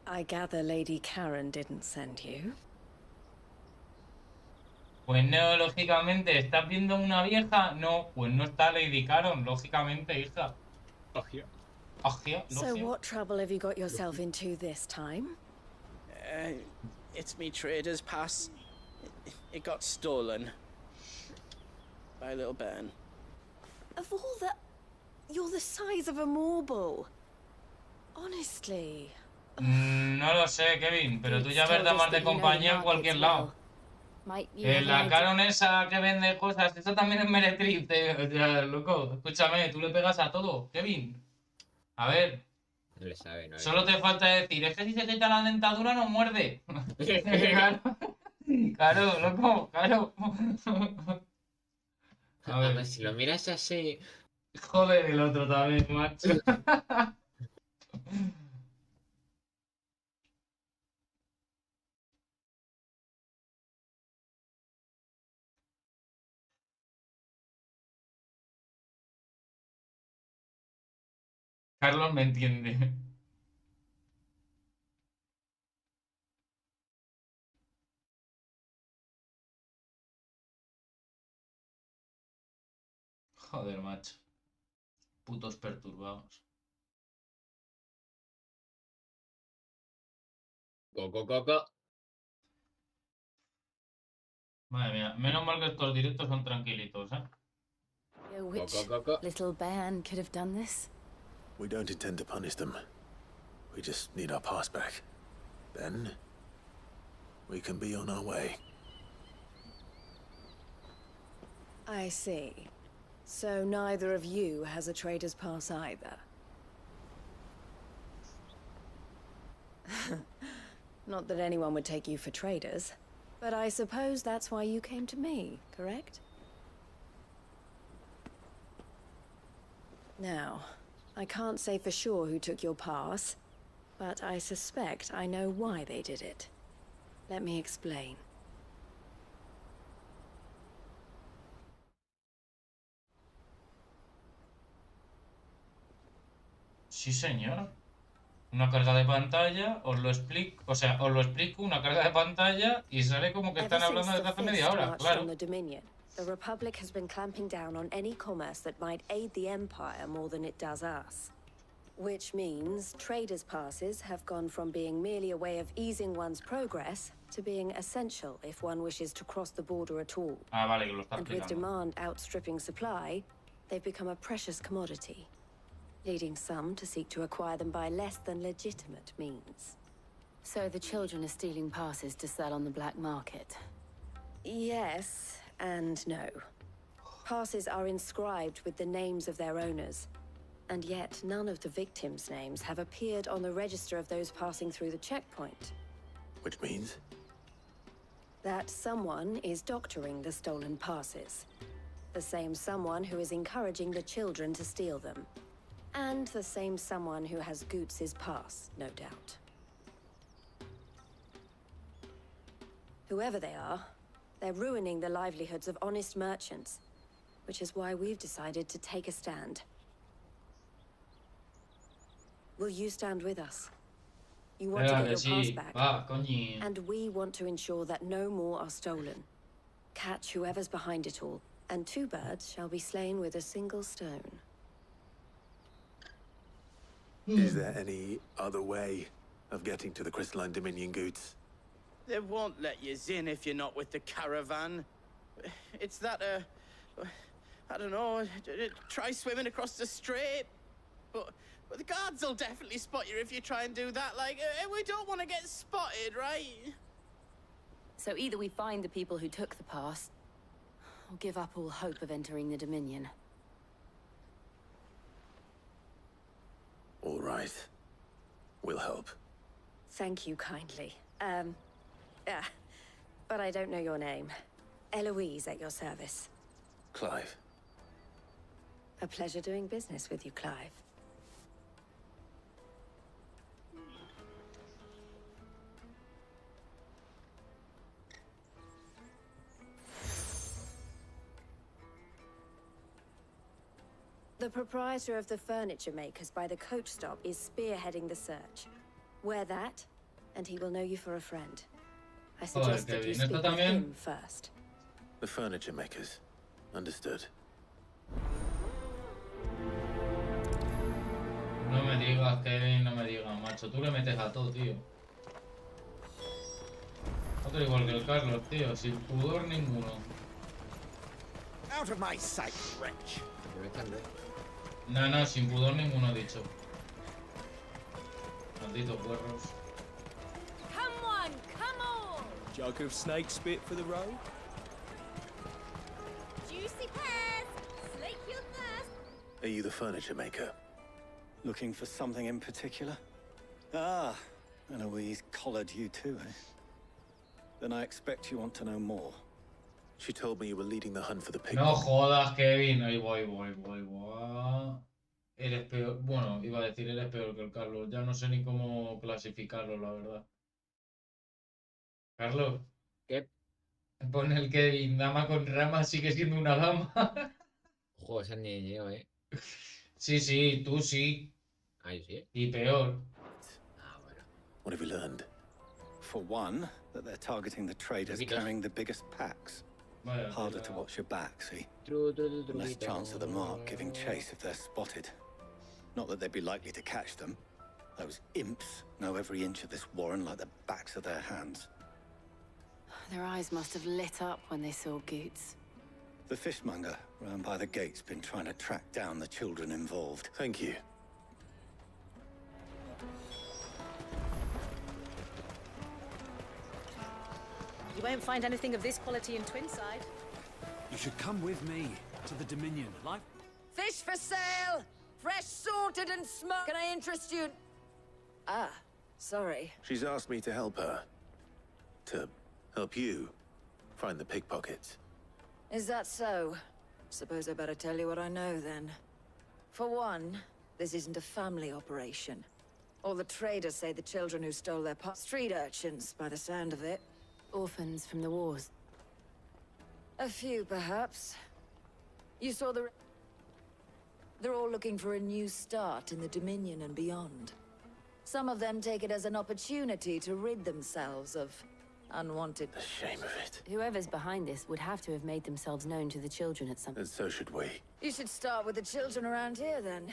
I gather Lady Karen didn't send you. Pues no, lógicamente. ¿Estás viendo una vieja? No, pues no está Lady Karen, lógicamente, hija. Agia. Agia, So what trouble have you got yourself into this time? It's me trader's pass. It got stolen. By a little bairn. Of all the... You're the size of a marble. Honestly. No lo sé, Kevin, pero tú ya ves damas de compañía en cualquier lado. La Caron esa que vende cosas, eso también es meretriz, loco. Escúchame, tú le pegas a todo, Kevin. A ver. No le sabe, no. Solo te falta decir, es que si se quita la dentadura no muerde. Claro, loco, claro. A ver, si lo miras así... Joder, el otro también, macho. Carlos me entiende. Joder, macho. Putos perturbados. Coco. Madre mía, menos mal que estos directos son tranquilitos, ¿eh? Which little band could have done this? We don't intend to punish them. We just need our pass back. Then, we can be on our way. I see. So neither of you has a trader's pass either. Not that anyone would take you for traders, but I suppose that's why you came to me, correct? Now, I can't say for sure who took your pass, but I suspect I know why they did it. Let me explain. Sí, señor. Una carga de pantalla, os lo explico, o sea, os lo explico, una carga de pantalla y sale como que están hablando desde hace media hora, claro. The Republic has been clamping down on any commerce that might aid the Empire more than it does us. Which means traders' passes have gone from being merely a way of easing one's progress to being essential if one wishes to cross the border at all. Ah, vale, que lo está And with explicando. demand outstripping supply, they've become a precious commodity, leading some to seek to acquire them by less than legitimate means. So the children are stealing passes to sell on the black market? Yes and no. Passes are inscribed with the names of their owners, and yet none of the victims' names have appeared on the register of those passing through the checkpoint. Which means? That someone is doctoring the stolen passes. The same someone who is encouraging the children to steal them. And the same someone who has Goots's pass, no doubt. Whoever they are, they're ruining the livelihoods of honest merchants, which is why we've decided to take a stand. Will you stand with us? You want to get your pass back, and we want to ensure that no more are stolen. Catch whoever's behind it all, and two birds shall be slain with a single stone. Is there any other way of getting to the Crystalline Dominion goods? They won't let you in if you're not with the caravan. It's that, I don't know, try swimming across the strait. But the guards will definitely spot you if you try and do that. Like, we don't want to get spotted, right? So either we find the people who took the pass, or give up all hope of entering the Dominion. All right. We'll help. Thank you kindly. But I don't know your name. Eloise at your service. Clive. A pleasure doing business with you, Clive. The proprietor of the furniture makers by the coach stop is spearheading the search. Wear that, and he will know you for a friend. I suggest that you speak with him first. The furniture makers. Understood. No me digas, Kevin, no me digas, macho. Tú le metes a todo, tío. Otro igual que el Carlos, tío. Sin pudor ninguno. Out of my sight, wretch. No, sin pudor ninguno he dicho. Malditos puerros. Come on, come on! Jug of snake spit for the road? Juicy pears! Slake your thirst! Are you the furniture maker? Looking for something in particular? Ah, Eloise collared you too, eh? Then I expect you want to know more. She told me you were leading the hunt for the pig. No jodas, Kevin. Ahí voy. Eres peor. Bueno, iba a decir eres peor que el Carlos. Ya no sé ni cómo clasificarlo, la verdad. Carlos. ¿Qué? Pone el Kevin, dama con rama sigue siendo una dama. Joder, esa ni yo, Sí, tú sí. Ah, yo sí. Y peor. Ah, bueno. What have you learned? For one, that they're targeting the traders carrying the biggest packs. Harder to watch your back, see? Less chance of the mark giving chase if they're spotted. Not that they'd be likely to catch them. Those imps know every inch of this warren like the backs of their hands. Their eyes must have lit up when they saw Goots. The fishmonger round by the gate's been trying to track down the children involved. Thank you. You won't find anything of this quality in Twinside. You should come with me to the Dominion. Fish for sale! Fresh sorted and smoked. Can I interest you? Ah, sorry. She's asked me to help her. To help you find the pickpockets. Is that so? Suppose I better tell you what I know then. For one, this isn't a family operation. All the traders say the children who stole their street urchins, by the sound of it. Orphans from the wars. A few, perhaps. You saw the... They're all looking for a new start in the Dominion and beyond. Some of them take it as an opportunity to rid themselves of unwanted... The shame of it. Whoever's behind this would have to have made themselves known to the children at some... And so should we. You should start with the children around here, then.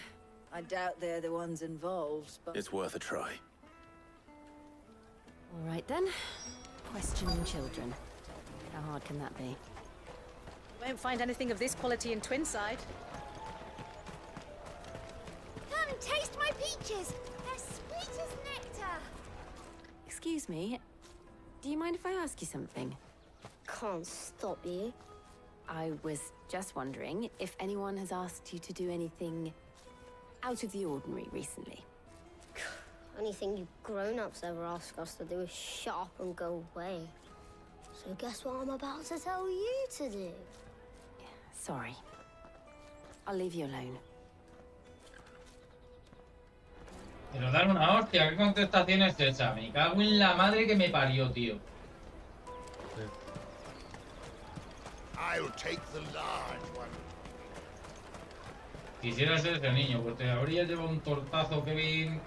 I doubt they're the ones involved, but... It's worth a try. All right, then. Questioning children. How hard can that be? You won't find anything of this quality in Twinside. Come, taste my peaches. They're sweet as nectar. Excuse me. Do you mind if I ask you something? Can't stop you. I was just wondering if anyone has asked you to do anything out of the ordinary recently. Anything you grown-ups ever ask us to do is shut up and go away. So guess what I'm about to tell you to do? Sorry. I'll leave you alone. Pero dar una hostia, ¿qué contestación es esa? Me cago en la madre que me parió, tío. I'll take the large one. Quisiera ser ese niño, pues te habría llevado un tortazo, Kevin.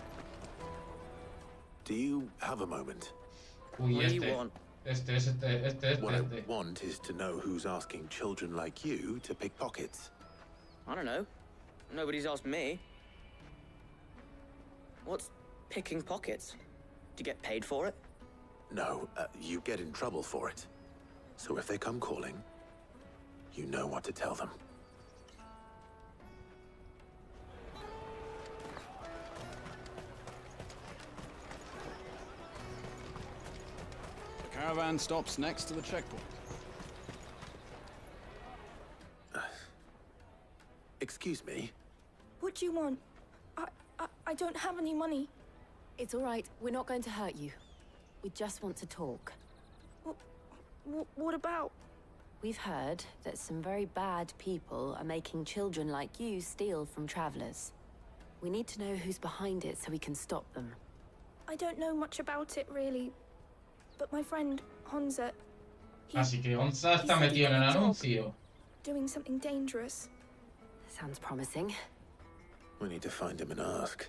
Do you have a moment? Uy, What do you este. want? What I want is to know who's asking children like you to pick pockets. I don't know. Nobody's asked me. What's picking pockets? Do you get paid for it? No, you get in trouble for it. So if they come calling, you know what to tell them. The caravan stops next to the checkpoint. Excuse me? What do you want? I don't have any money. It's all right. We're not going to hurt you. We just want to talk. What about? We've heard that some very bad people are making children like you steal from travelers. We need to know who's behind it so we can stop them. I don't know much about it, really. But my friend, Honza... Así que Onza está metido en el anuncio. Doing something dangerous. Sounds promising. We need to find him and ask.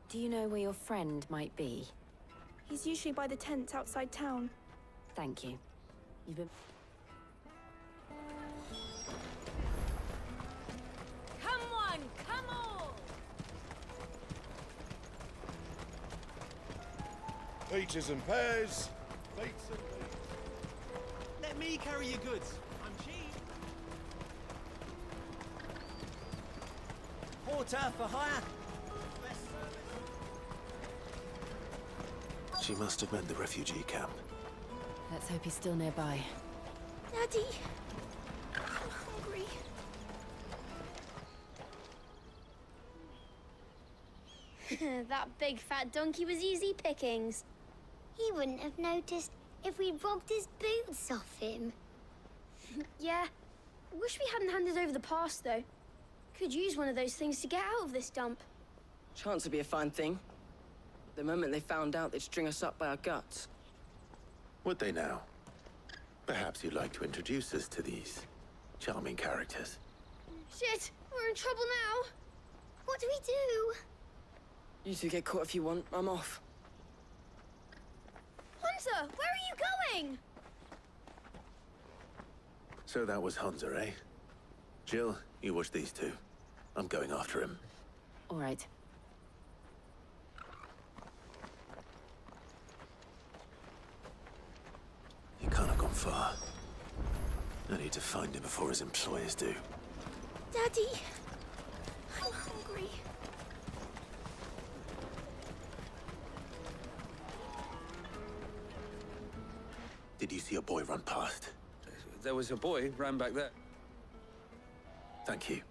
Do you know where your friend might be? He's usually by the tents outside town. Thank you. You've been... Come on, come on! Peaches and pears. Plates and peas. Let me carry your goods. I'm cheap. Porter for hire. She must have meant the refugee camp. Let's hope he's still nearby. Daddy, I'm hungry. That big fat donkey was easy pickings. He wouldn't have noticed if we robbed his boots off him. Yeah. Wish we hadn't handed over the past, though. Could use one of those things to get out of this dump. Chance would be a fine thing. The moment they found out, they'd string us up by our guts. Would they now? Perhaps you'd like to introduce us to these charming characters. Shit, we're in trouble now. What do we do? You two get caught if you want. I'm off. Hunter, where are you going? So that was Hunter, eh? Jill, you watch these two. I'm going after him. All right. He can't have gone far. I need to find him before his employers do. Daddy, I'm hungry. Did you see a boy run past? There was a boy ran back there. Thank you.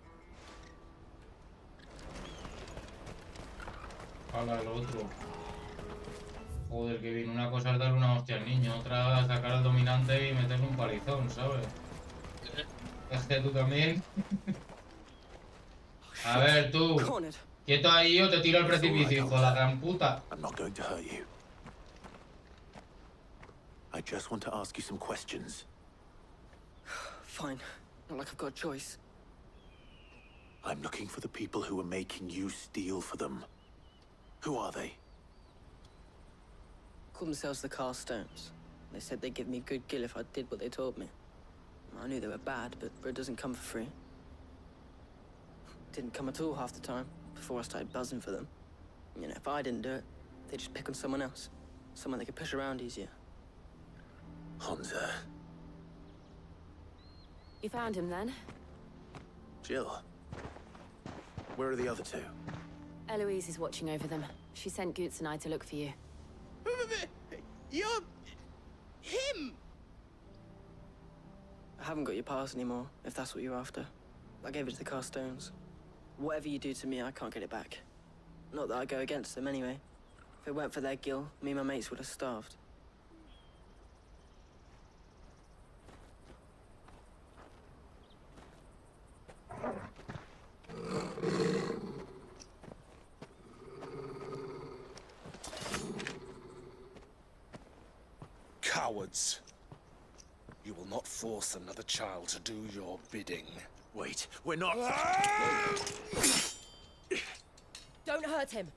Hala, el otro. Joder, que bien. Una cosa es darle una hostia al niño, otra sacar al dominante y meterle un palizón, ¿sabes? Es que tú también. A ver, tú. Quieto ahí o te tiro al precipicio, hijo de la gran puta. I'm not going to hurt you. I just want to ask you some questions. Fine. Not like I've got a choice. I'm looking for the people who are making you steal for them. Who are they? Call themselves the Carstones. They said they'd give me good gill if I did what they told me. I knew they were bad, but bread doesn't come for free. Didn't come at all half the time, before I started buzzing for them. You know, if I didn't do it, they'd just pick on someone else. Someone they could push around easier. Hunter. You found him then? Jill. Where are the other two? Eloise is watching over them. She sent Goots and I to look for you. You're... him! I haven't got your pass anymore, if that's what you're after. I gave it to the Carstones. Whatever you do to me, I can't get it back. Not that I go against them anyway. If it weren't for their gill, me and my mates would have starved. Cowards. You will not force another child to do your bidding. Wait, we're not... Don't hurt him.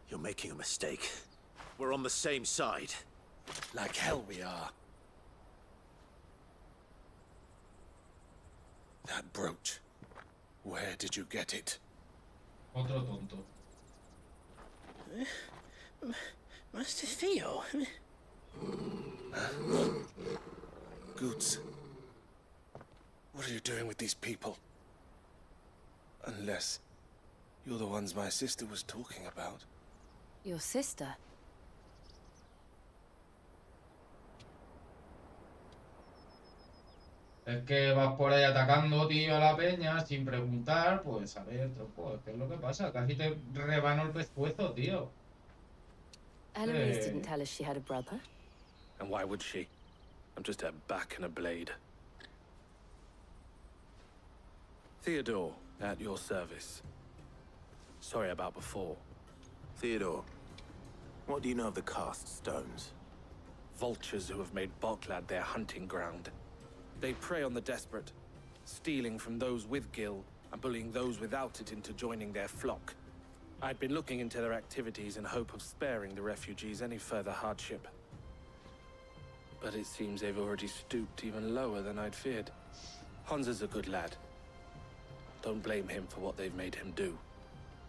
You're making a mistake. We're on the same side. Like hell we are. That brooch. Where did you get it? Otro tonto. Master Theo. Goots. What are you doing with these people? Unless you're the ones my sister was talking about. Your sister? Es que vas por ahí atacando, tío, a la peña sin preguntar, pues a ver, tronco, ¿qué es lo que pasa? Casi te rebano el pescuezo, tío. Eloise didn't tell us she had a brother. And why would she? I'm just her back and a blade. Theodore, at your service. Sorry about before. Theodore, what do you know of the Cast Stones? Vultures who have made Boklad their hunting ground. They prey on the desperate, stealing from those with gill and bullying those without it into joining their flock. I'd been looking into their activities in hope of sparing the refugees any further hardship. But it seems they've already stooped even lower than I'd feared. Hansa's a good lad. Don't blame him for what they've made him do.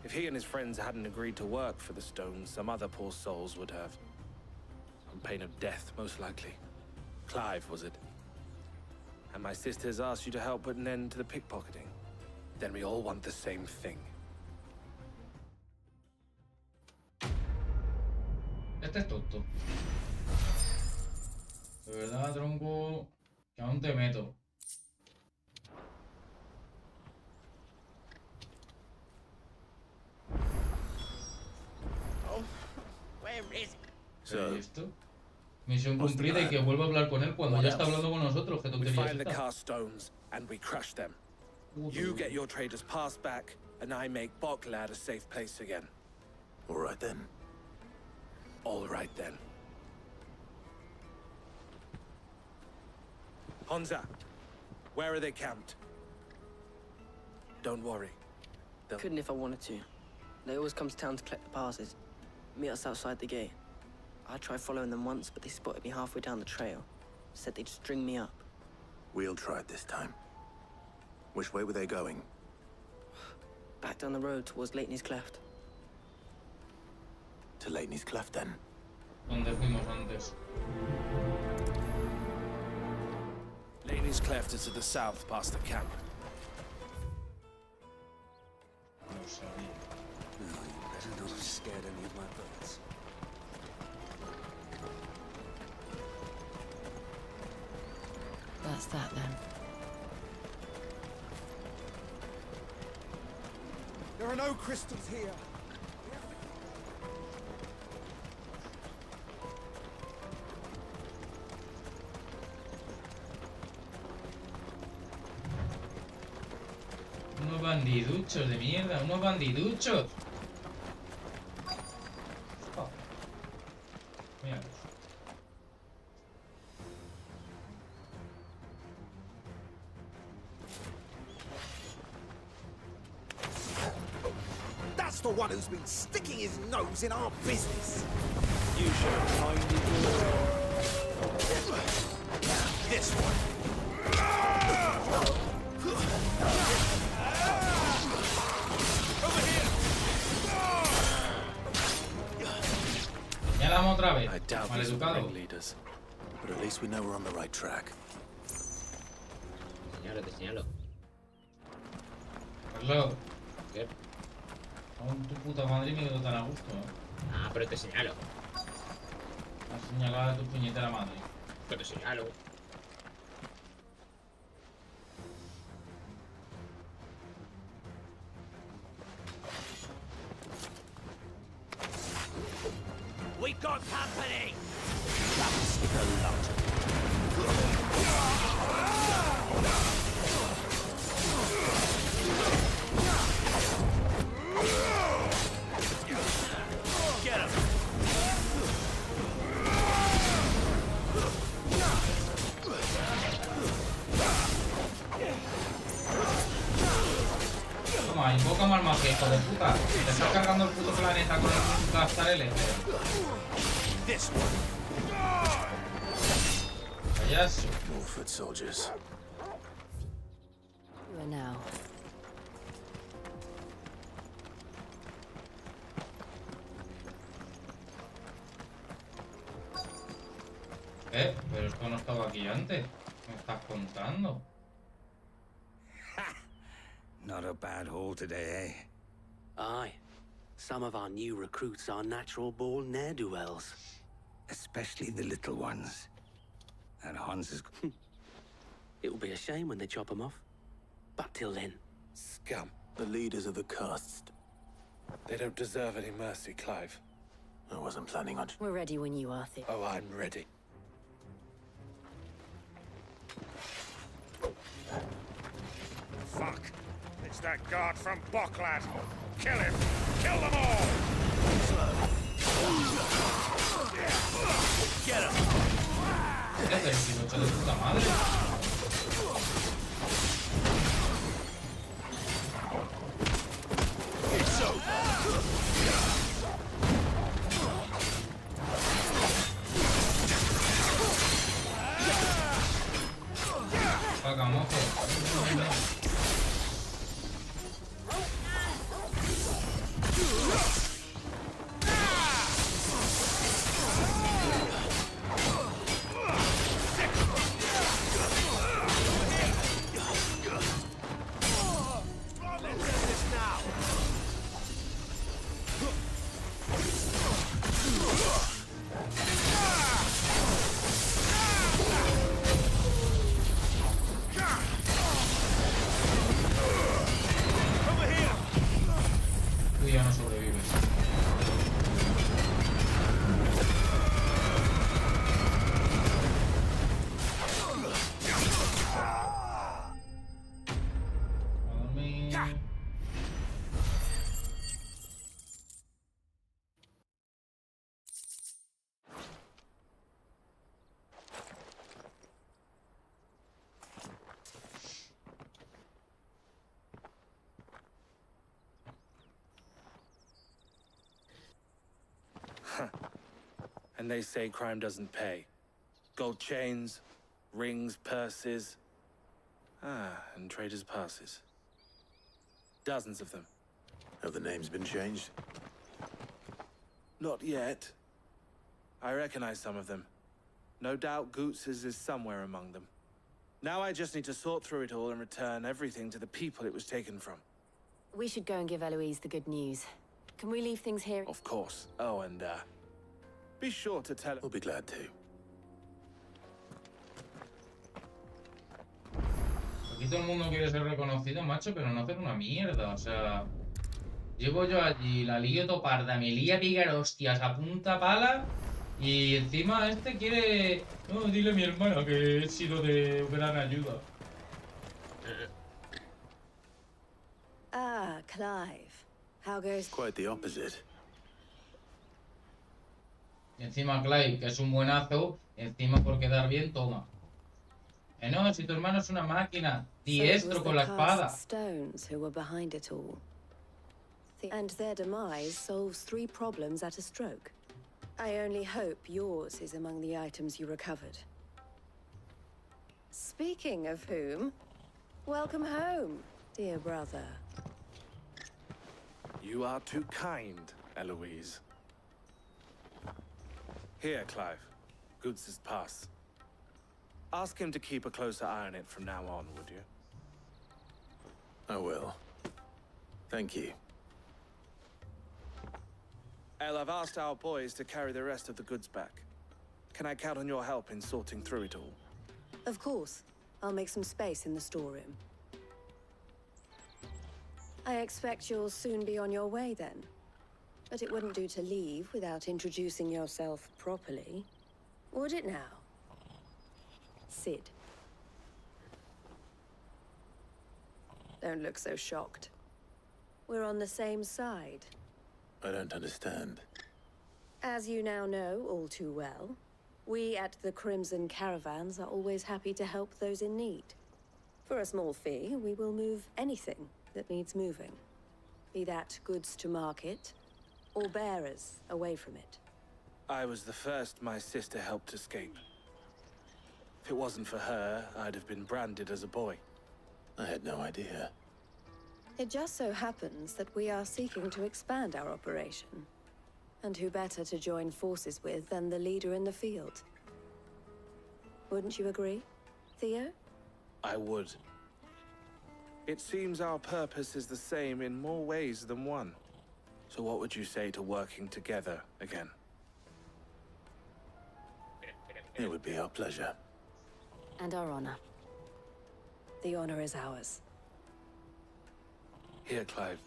If he and his friends hadn't agreed to work for the Stones, some other poor souls would have. On pain of death, most likely. Clive, was it? And my sisters asked you to help put an end to the pickpocketing. Then we all want the same thing. Este es tonto. De verdad, tronco, que aún te meto. ¿Y esto? Misión cumplida y que vuelva a hablar con él cuando ya está hablando con nosotros. ¿Qué We tontería es find the esta? cast stones and we crush them. You get your traders' pass back, and I make Boklad a safe place again. All right then. All right then. Honza, where are they camped? Don't worry. Couldn't if I wanted to. They always come to town to collect the passes. Meet us outside the gate. I tried following them once, but they spotted me halfway down the trail. Said they'd string me up. We'll try it this time. Which way were they going? Back down the road towards Leighton's Cleft. To Leighton's Cleft, then. ¿Dónde fuimos antes? Leighton's Cleft is to the south, past the camp. No sabía. No, you better not have scared any of my birds. That's that then. There are no crystals here. Unos bandiduchos de mierda, unos bandiduchos. Oh. Mira. That's the one who's been sticking his nose in our business. You should have minded This one. Señalamos otra vez. I doubt these are Maleducado. ringleaders, but at least we know we're on the right track. Te señalo. Carlos. ¿Qué? Aún tu puta madre me quedo tan a gusto, ¿eh? Ah, pero te señalo. Has señalado a tu puñetera madre. Pero te señalo. We got company. That was the lot. Get him. Toma, invoca mal magia, hijo de puta. Te estás cargando el puto planeta con el gastar el este. This one. Payaso. More foot soldiers. You are now. Pero esto no estaba aquí antes. ¿Me estás contando? Not a bad haul today, eh? Aye. Some of our new recruits are natural-born ne'er-do-wells. Especially the little ones. And Hans is... It will be a shame when they chop them off. But till then... Scum. The leaders of the caste. They don't deserve any mercy, Clive. I wasn't planning on... We're ready when you are, Thib. Oh, I'm ready. Fuck. It's that guard from Boklad. Kill him. Kill them all. Get him. ¿Qué haces, pilocho de puta madre? Paga, mojo. And they say crime doesn't pay. Gold chains, rings, purses. And traders' passes. Dozens of them. Have the names been changed? Not yet. I recognize some of them. No doubt Goots's is somewhere among them. Now I just need to sort through it all and return everything to the people it was taken from. We should go and give Eloise the good news. Can we leave things here? Of course. Oh, and be sure to tell her. We'll be glad to. Aquí todo el mundo quiere ser reconocido, macho, pero no hacer una mierda, o sea... Llego yo allí, la lío toparda, me lía a picar hostias a punta pala y encima este quiere... No, dile a mi hermana que he sido de gran ayuda. Ah, Clive. How goes... Quite the opposite. Y encima Clive, que es un buenazo, encima por quedar bien, toma. No, si tu hermano es una máquina, diestro con la espada. Stones who were behind it all. And their demise solves 3 problems at a stroke. I only hope yours is among the items you recovered. Speaking of whom, welcome home, dear brother. You are too kind, Eloise. Here, Clive. Goots's pass. Ask him to keep a closer eye on it from now on, would you? I will. Thank you. El, I've asked our boys to carry the rest of the goods back. Can I count on your help in sorting through it all? Of course. I'll make some space in the storeroom. I expect you'll soon be on your way then. But it wouldn't do to leave without introducing yourself properly. Would it now? Sid. Don't look so shocked. We're on the same side. I don't understand. As you now know all too well, we at the Crimson Caravans are always happy to help those in need. For a small fee, we will move anything that needs moving. Be that goods to market, or bearers away from it. I was the first my sister helped escape. If it wasn't for her, I'd have been branded as a boy. I had no idea. It just so happens that we are seeking to expand our operation. And who better to join forces with than the leader in the field? Wouldn't you agree, Theo? I would. It seems our purpose is the same in more ways than one. So what would you say to working together again? It would be our pleasure. And our honor. The honor is ours. Here, Clive.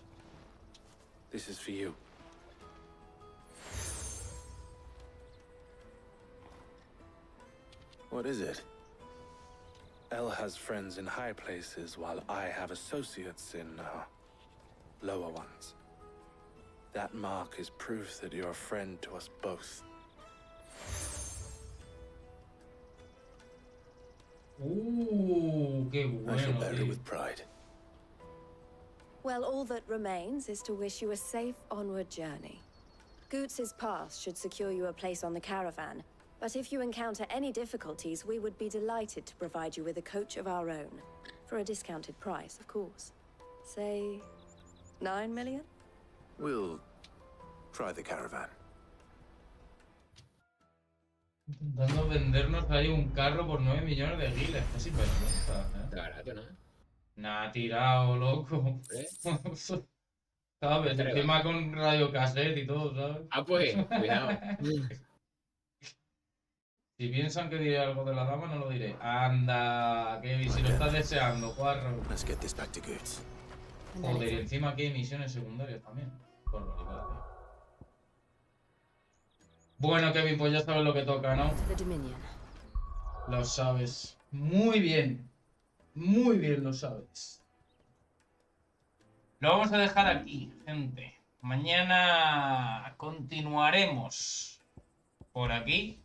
This is for you. What is it? El has friends in high places, while I have associates in, lower ones. That mark is proof that you're a friend to us both. Qué bueno. I shall bear it with pride. Well, all that remains is to wish you a safe onward journey. Goots's pass should secure you a place on the caravan, but if you encounter any difficulties, we would be delighted to provide you with a coach of our own. For a discounted price, of course. Say, 9 million? We'll try the caravan. Intentando vendernos ahí un carro por 9 millones de giles. Qué sinvergüenza, Barato, ¿no? Nah, tirado, loco. ¿Sabes? Encima con radio cassette y todo, ¿sabes? Ah, pues, cuidado. Si piensan que diré algo de la dama, no lo diré. Anda, que si lo estás deseando, cuarro. Let's get this back to Goots. Joder, y encima aquí hay misiones secundarias también. Por lo que bueno, Kevin, pues ya sabes lo que toca, ¿no? Lo sabes. Muy bien. Muy bien lo sabes. Lo vamos a dejar aquí, gente. Mañana continuaremos por aquí.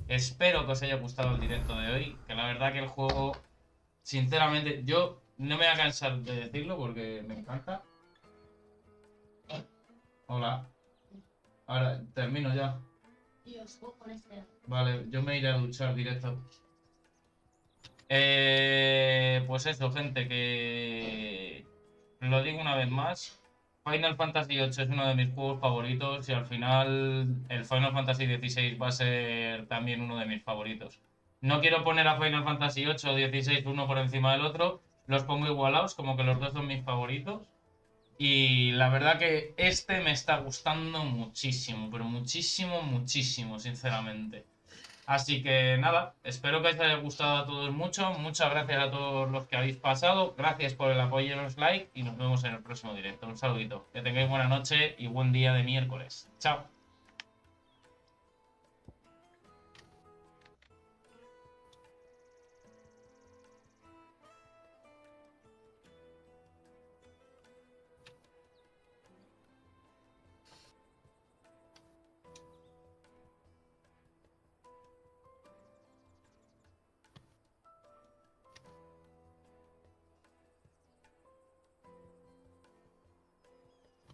Espero que os haya gustado el directo de hoy. Que la verdad que el juego, sinceramente, yo no me voy a cansar de decirlo porque me encanta. Hola. Ahora termino ya. Vale, yo me iré a duchar directo. Pues eso, gente, que lo digo una vez más. Final Fantasy VIII es uno de mis juegos favoritos y al final el Final Fantasy XVI va a ser también uno de mis favoritos. No quiero poner a Final Fantasy VIII o XVI uno por encima del otro, los pongo igualados, como que los dos son mis favoritos. Y la verdad que este me está gustando muchísimo, pero muchísimo, muchísimo, sinceramente. Así que nada, espero que os haya gustado a todos mucho. Muchas gracias a todos los que habéis pasado. Gracias por el apoyo y los likes. Y nos vemos en el próximo directo. Un saludito. Que tengáis buena noche y buen día de miércoles. Chao.